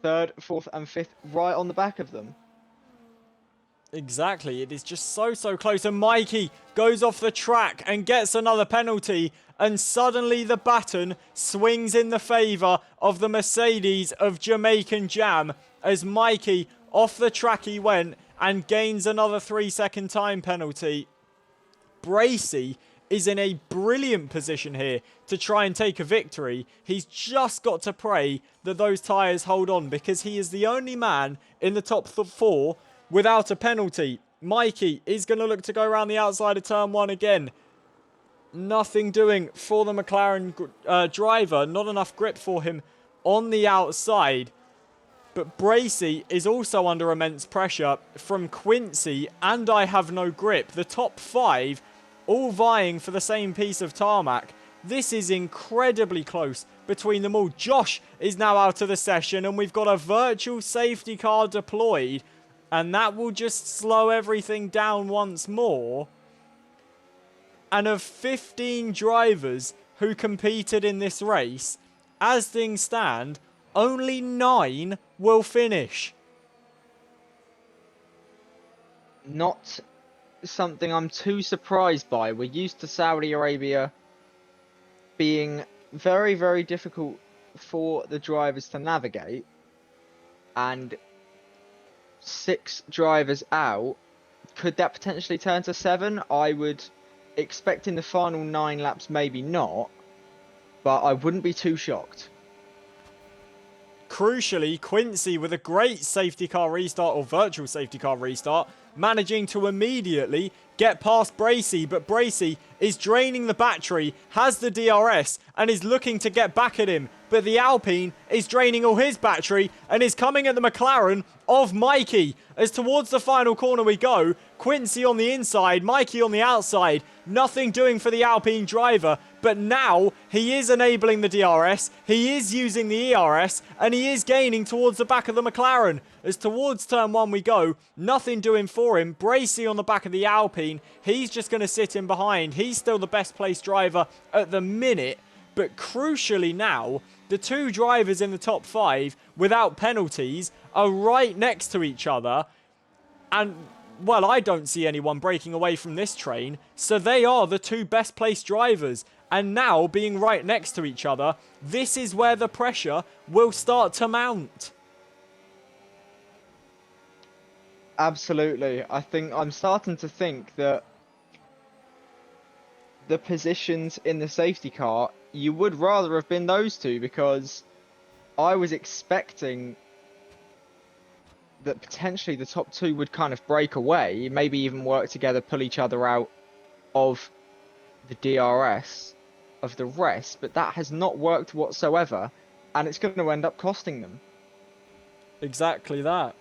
third, fourth, and fifth right on the back of them. Exactly, it is just so close, and Mikey goes off the track and gets another penalty, and suddenly the baton swings in the favour of the Mercedes of Jamaican Jam as Mikey off the track he went and gains another 3-second time penalty. Bracey is in a brilliant position here to try and take a victory. He's just got to pray that those tyres hold on because he is the only man in the top four without a penalty. Mikey is going to look to go around the outside of turn one again. Nothing doing for the McLaren driver. Not enough grip for him on the outside. But Bracey is also under immense pressure from Quincy and I Have No Grip. The top five all vying for the same piece of tarmac. This is incredibly close between them all. Josh is now out of the session and we've got a virtual safety car deployed. And that will just slow everything down once more. And of 15 drivers who competed in this race, as things stand, only 9 will finish. Not something I'm too surprised by. We're used to Saudi Arabia being very, very difficult for the drivers to navigate. And 6 drivers out, could that potentially turn to 7? I would expect in the final 9 laps, maybe not, but I wouldn't be too shocked. Crucially, Quincy with a great safety car restart or virtual safety car restart, managing to immediately get past Bracey, but Bracey is draining the battery, has the DRS, and is looking to get back at him. But the Alpine is draining all his battery and is coming at the McLaren of Mikey. As towards the final corner we go, Quincy on the inside, Mikey on the outside. Nothing doing for the Alpine driver, but now he is enabling the DRS, he is using the ERS, and he is gaining towards the back of the McLaren. As towards turn one we go, nothing doing for him. Bracey on the back of the Alpine, he's just going to sit in behind. He's still the best placed driver at the minute, but crucially now, the 2 drivers in the top 5 without penalties are right next to each other, and well, I don't see anyone breaking away from this train, so they are the 2 best placed drivers. And now, being right next to each other, this is where the pressure will start to mount. Absolutely. I'm starting to think that the positions in the safety car, you would rather have been those 2, because I was expecting that potentially the top 2 would kind of break away, maybe even work together, pull each other out of the DRS of the rest, but that has not worked whatsoever, and it's going to end up costing them. Exactly that.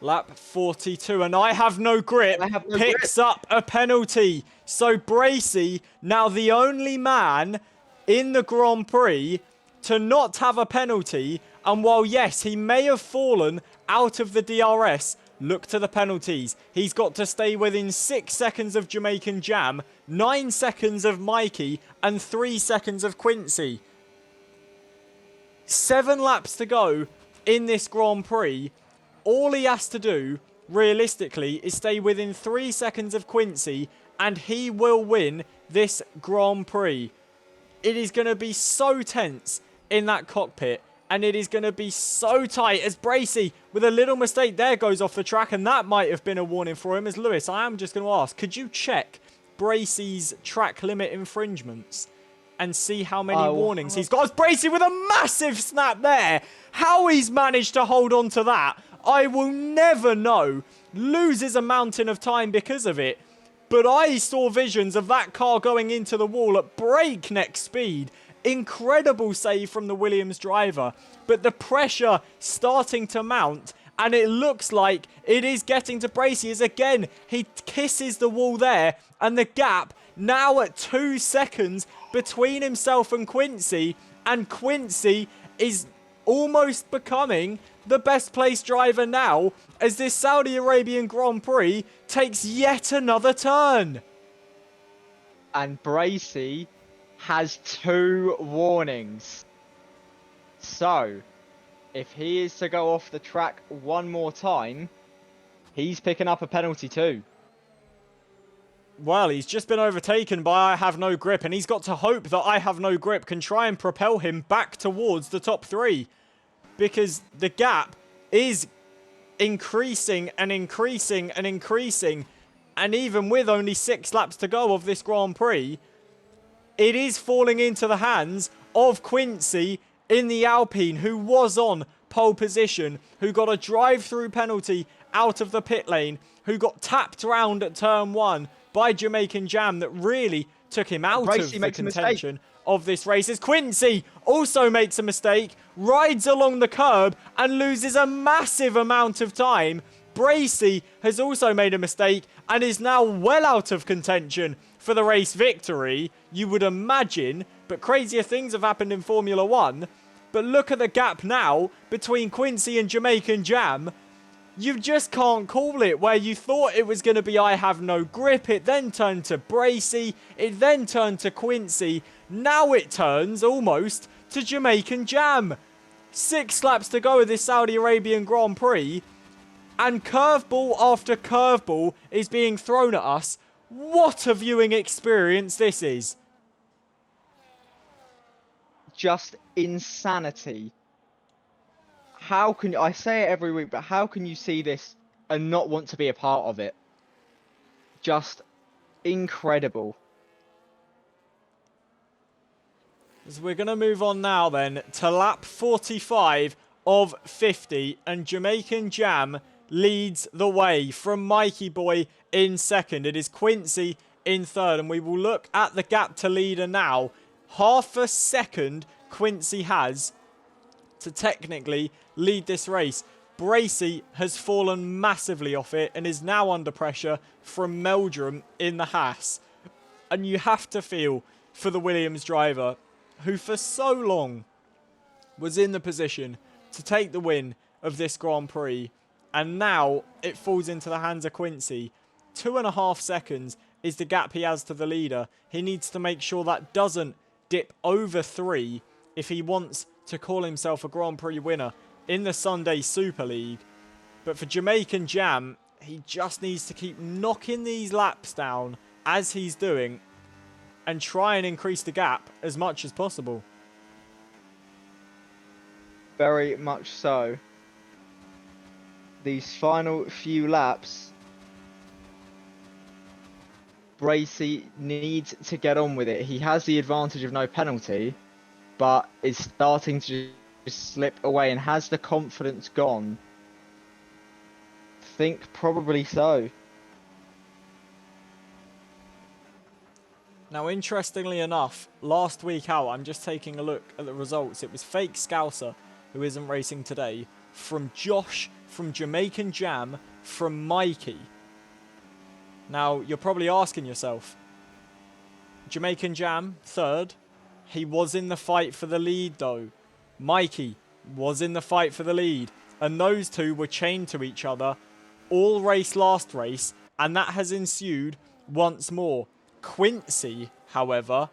Lap 42, and I Have No Grip picks up a penalty. So Bracey, now the only man in the Grand Prix to not have a penalty, and while yes, he may have fallen out of the DRS, look to the penalties. He's got to stay within 6 seconds of Jamaican Jam, 9 seconds of Mikey, and 3 seconds of Quincy. 7 laps to go in this Grand Prix. All he has to do, realistically, is stay within 3 seconds of Quincy, and he will win this Grand Prix. It is going to be so tense in that cockpit, and it is going to be so tight as Bracey, with a little mistake there, goes off the track, and that might have been a warning for him. As Lewis, I am just going to ask, could you check Bracey's track limit infringements and see how many warnings he's got? As Bracey with a massive snap there. How he's managed to hold on to that, I will never know. Loses a mountain of time because of it. But I saw visions of that car going into the wall at breakneck speed. Incredible save from the Williams driver. But the pressure starting to mount, and it looks like it is getting to Bracey as again he kisses the wall there, and the gap now at 2 seconds between himself and Quincy is almost becoming the best placed driver now as this Saudi Arabian Grand Prix takes yet another turn. And Bracey has 2 warnings. So, if he is to go off the track one more time, he's picking up a penalty too. Well, he's just been overtaken by I Have No Grip, and he's got to hope that I Have No Grip can try and propel him back towards the top 3. Because the gap is increasing and increasing and increasing. And even with only 6 laps to go of this Grand Prix, it is falling into the hands of Quincy in the Alpine, who was on pole position, who got a drive-through penalty out of the pit lane, who got tapped round at turn 1 by Jamaican Jam that really took him out of the contention of this race. As Quincy also makes a mistake, rides along the curb and loses a massive amount of time. Bracey has also made a mistake and is now well out of contention for the race victory, you would imagine, but crazier things have happened in Formula 1. But look at the gap now between Quincy and Jamaican Jam. You just can't call it. Where you thought it was going to be I Have No Grip, it then turned to Bracey, it then turned to Quincy. Now it turns almost to Jamaican Jam. 6 laps to go of this Saudi Arabian Grand Prix, and curveball after curveball is being thrown at us. What a viewing experience this is. Just insanity. How can I say it every week, but how can you see this and not want to be a part of it? Just incredible. So we're going to move on now then to lap 45 of 50, and Jamaican Jam leads the way from Mikey Boy in second. It is Quincy in third, and we will look at the gap to leader now. Half a second Quincy has to technically lead this race. Bracey has fallen massively off it and is now under pressure from Meldrum in the Haas. And you have to feel for the Williams driver, who for so long was in the position to take the win of this Grand Prix, and now it falls into the hands of Quincy. 2.5 seconds is the gap he has to the leader. He needs to make sure that doesn't dip over 3 if he wants to call himself a Grand Prix winner in the Sunday Super League. But for Jamaican Jam, he just needs to keep knocking these laps down as he's doing and try and increase the gap as much as possible. Very much so. These final few laps, Bracey needs to get on with it. He has the advantage of no penalty, but is starting to just slip away. And has the confidence gone? Think probably so. Now, interestingly enough, last week out, I'm just taking a look at the results. It was Fake Scouser, who isn't racing today, from Josh, from Jamaican Jam, from Mikey. Now, you're probably asking yourself, Jamaican Jam, third. He was in the fight for the lead, though. Mikey was in the fight for the lead. And those two were chained to each other all race last race, and that has ensued once more. Quincy, however,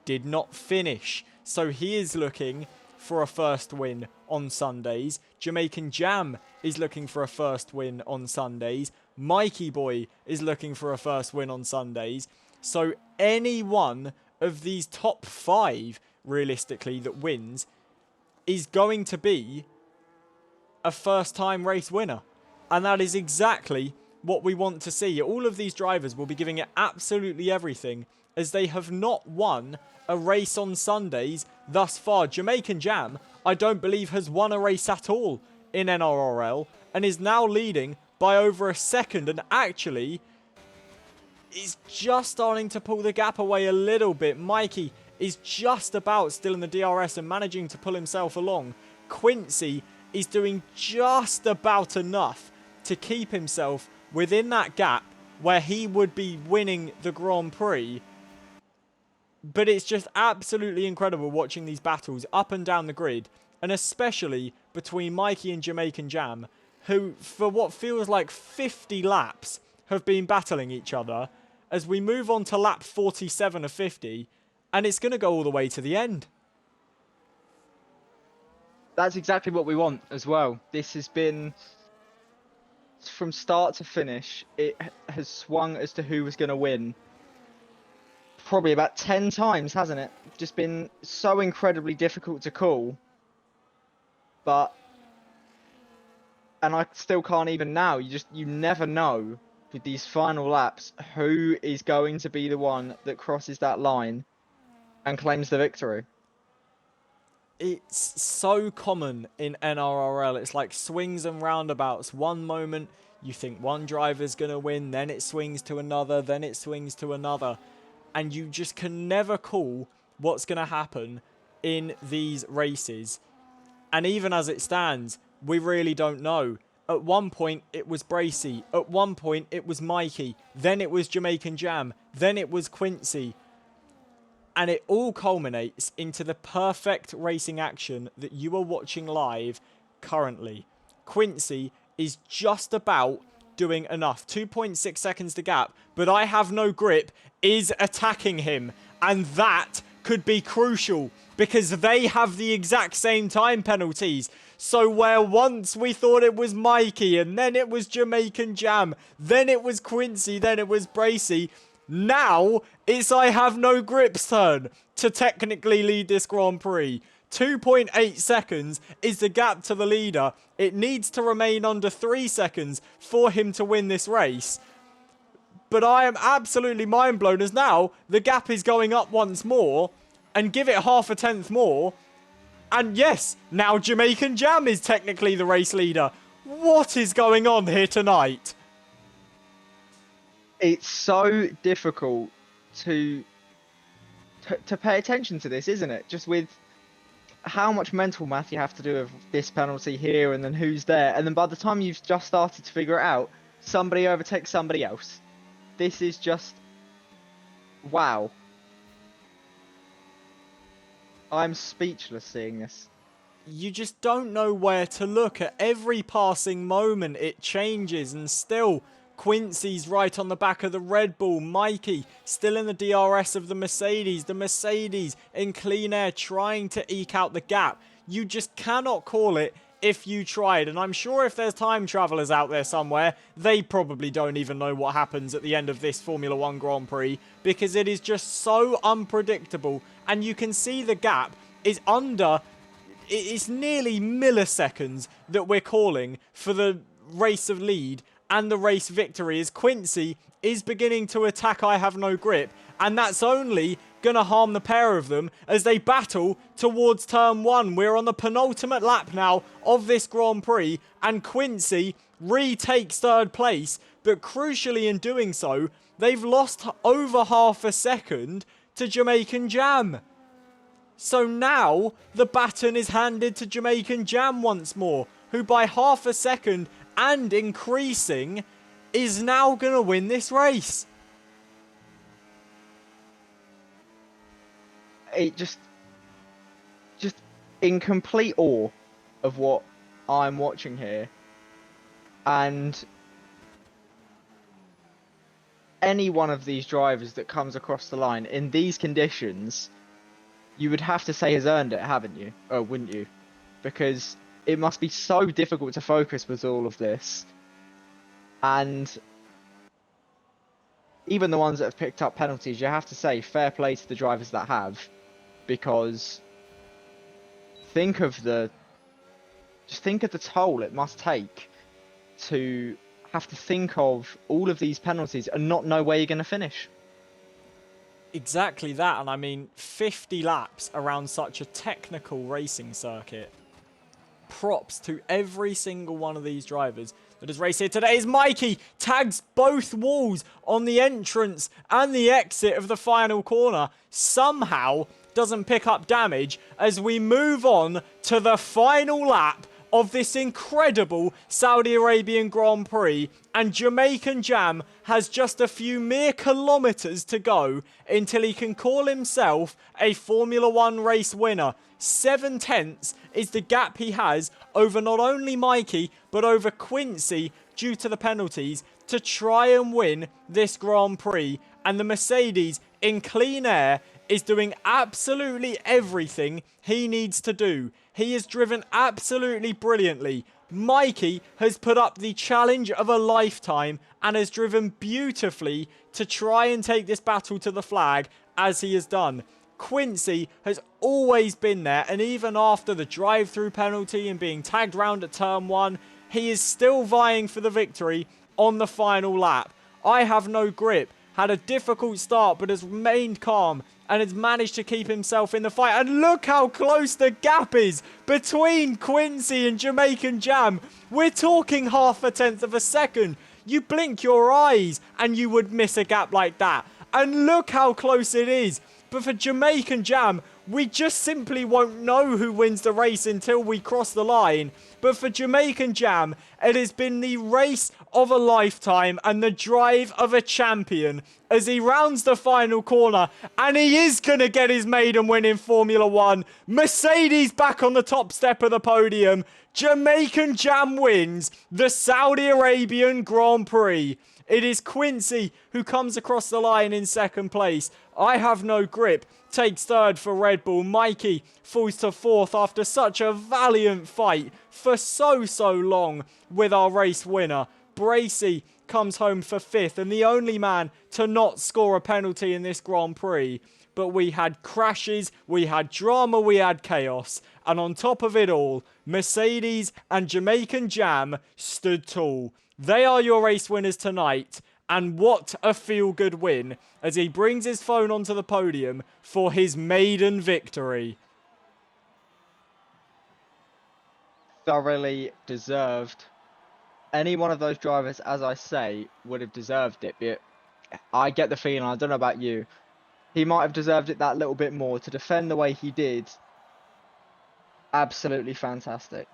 did not finish. So he is looking for a first win on Sundays. Jamaican Jam is looking for a first win on Sundays. Mikey Boy is looking for a first win on Sundays. So any one of these top 5, realistically, that wins is going to be a first-time race winner. And that is exactly what we want to see. All of these drivers will be giving it absolutely everything, as they have not won a race on Sundays thus far. Jamaican Jam, I don't believe, has won a race at all in NRRL, and is now leading by over a second, and actually is just starting to pull the gap away a little bit. Mikey is just about still in the DRS and managing to pull himself along. Quincy is doing just about enough to keep himself within that gap where he would be winning the Grand Prix. But it's just absolutely incredible watching these battles up and down the grid, and especially between Mikey and Jamaican Jam, who for what feels like 50 laps have been battling each other, as we move on to lap 47 of 50, and it's going to go all the way to the end. That's exactly what we want as well. This has been, from start to finish, it has swung as to who was going to win probably about 10 times, hasn't it? Just been so incredibly difficult to call. And I still can't even now. You never know with these final laps who is going to be the one that crosses that line and claims the victory. It's so common in NRRL. It's like swings and roundabouts. One moment you think one driver's going to win, then it swings to another, then it swings to another. And you just can never call what's going to happen in these races. And even as it stands, we really don't know. At one point, it was Bracy. At one point, it was Mikey. Then it was Jamaican Jam. Then it was Quincy. And it all culminates into the perfect racing action that you are watching live currently. Quincy is just about doing enough. 2.6 seconds to gap, but I have no grip is attacking him. And that could be crucial because they have the exact same time penalties. So where once we thought it was Mikey and then it was Jamaican Jam, then it was Quincy, then it was Bracy, now it's I have no grip's turn to technically lead this Grand Prix. 2.8 seconds is the gap to the leader. It needs to remain under 3 seconds for him to win this race. But I am absolutely mind blown as now the gap is going up once more, and give it half a tenth more. And yes, now Jamaican Jam is technically the race leader. What is going on here tonight? It's so difficult to pay attention to this, isn't it? Just with how much mental math you have to do with this penalty here and then who's there. And then by the time you've just started to figure it out, somebody overtakes somebody else. This is just... wow. I'm speechless seeing this. You just don't know where to look. At every passing moment it changes, and still Quincy's right on the back of the Red Bull. Mikey still in the DRS of the Mercedes. The Mercedes in clean air trying to eke out the gap. You just cannot call it if you tried. And I'm sure if there's time travelers out there somewhere, they probably don't even know what happens at the end of this Formula 1 Grand Prix, because it is just so unpredictable. And you can see the gap is under... it's nearly milliseconds that we're calling for the race of lead and the race victory, as Quincy is beginning to attack I have no grip, and that's only going to harm the pair of them as they battle towards turn 1. We're on the penultimate lap now of this Grand Prix, and Quincy retakes third place, but crucially in doing so, they've lost over half a second to Jamaican Jam. So now the baton is handed to Jamaican Jam once more, who by half a second and increasing is now going to win this race. It just in complete awe of what I'm watching here. And any one of these drivers that comes across the line in these conditions, you would have to say has earned it, haven't you? Oh, wouldn't you? Because it must be so difficult to focus with all of this. And even the ones that have picked up penalties, you have to say fair play to the drivers that have, because just think of the toll it must take to have to think of all of these penalties and not know where you're going to finish. Exactly that, and I mean, 50 laps around such a technical racing circuit. Props to every single one of these drivers that has raced here today. As Mikey tags both walls on the entrance and the exit of the final corner, somehow doesn't pick up damage as we move on to the final lap of this incredible Saudi Arabian Grand Prix, and Jamaican Jam has just a few mere kilometres to go until he can call himself a Formula 1 race winner. 7 tenths is the gap he has over not only Mikey, but over Quincy due to the penalties to try and win this Grand Prix. And the Mercedes in clean air is doing absolutely everything he needs to do. He has driven absolutely brilliantly. Mikey has put up the challenge of a lifetime and has driven beautifully to try and take this battle to the flag as he has done. Quincy has always been there, and even after the drive-through penalty and being tagged round at turn 1, he is still vying for the victory on the final lap. I have no grip. Had a difficult start but has remained calm and has managed to keep himself in the fight. And look how close the gap is between Quincy and Jamaican Jam. We're talking half a tenth of a second. You blink your eyes and you would miss a gap like that. And look how close it is. But for Jamaican Jam, we just simply won't know who wins the race until we cross the line. But for Jamaican Jam, it has been the race of a lifetime and the drive of a champion as he rounds the final corner, and he is going to get his maiden win in Formula 1. Mercedes back on the top step of the podium. Jamaican Jam wins the Saudi Arabian Grand Prix. It is Quincy who comes across the line in second place. I have no grip takes third for Red Bull. Mikey falls to fourth after such a valiant fight for so long with our race winner. Bracy comes home for fifth and the only man to not score a penalty in this Grand Prix. But we had crashes, we had drama, we had chaos. And on top of it all, Mercedes and Jamaican Jam stood tall. They are your race winners tonight. And what a feel-good win as he brings his phone onto the podium for his maiden victory. Thoroughly deserved. Any one of those drivers, as I say, would have deserved it. But I get the feeling, I don't know about you, he might have deserved it that little bit more to defend the way he did. Absolutely fantastic.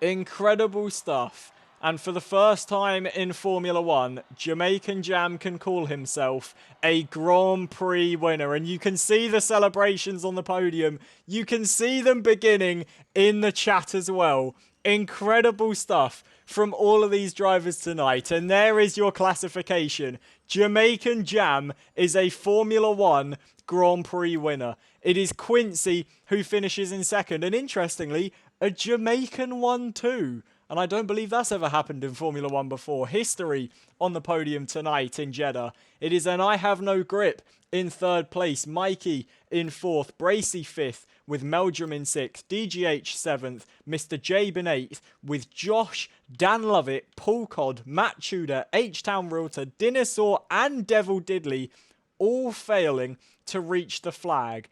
Incredible stuff. And for the first time in Formula 1, Jamaican Jam can call himself a Grand Prix winner. And you can see the celebrations on the podium. You can see them beginning in the chat as well. Incredible stuff from all of these drivers tonight. And there is your classification. Jamaican Jam is a Formula 1 Grand Prix winner. It is Quincy who finishes in second. And interestingly, a Jamaican one too. And I don't believe that's ever happened in Formula 1 before. History on the podium tonight in Jeddah. It is an I Have No Grip in third place. Mikey in fourth. Bracy fifth with Meldrum in sixth. DGH seventh. Mr. Jabin eighth with Josh, Dan Lovett, Paul Codd, Matt Tudor, H-Town Realtor, Dinosaur and Devil Diddley all failing to reach the flag.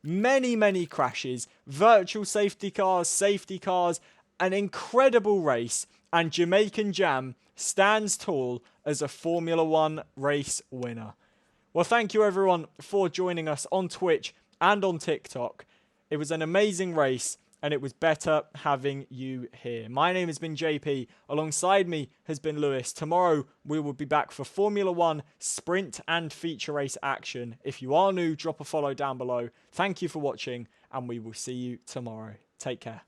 Many crashes. Virtual safety cars, an incredible race, and Jamaican Jam stands tall as a Formula 1 race winner. Well, thank you everyone for joining us on Twitch and on TikTok. It was an amazing race, and it was better having you here. My name has been JP. Alongside me has been Lewis. Tomorrow, we will be back for Formula 1 sprint and feature race action. If you are new, drop a follow down below. Thank you for watching, and we will see you tomorrow. Take care.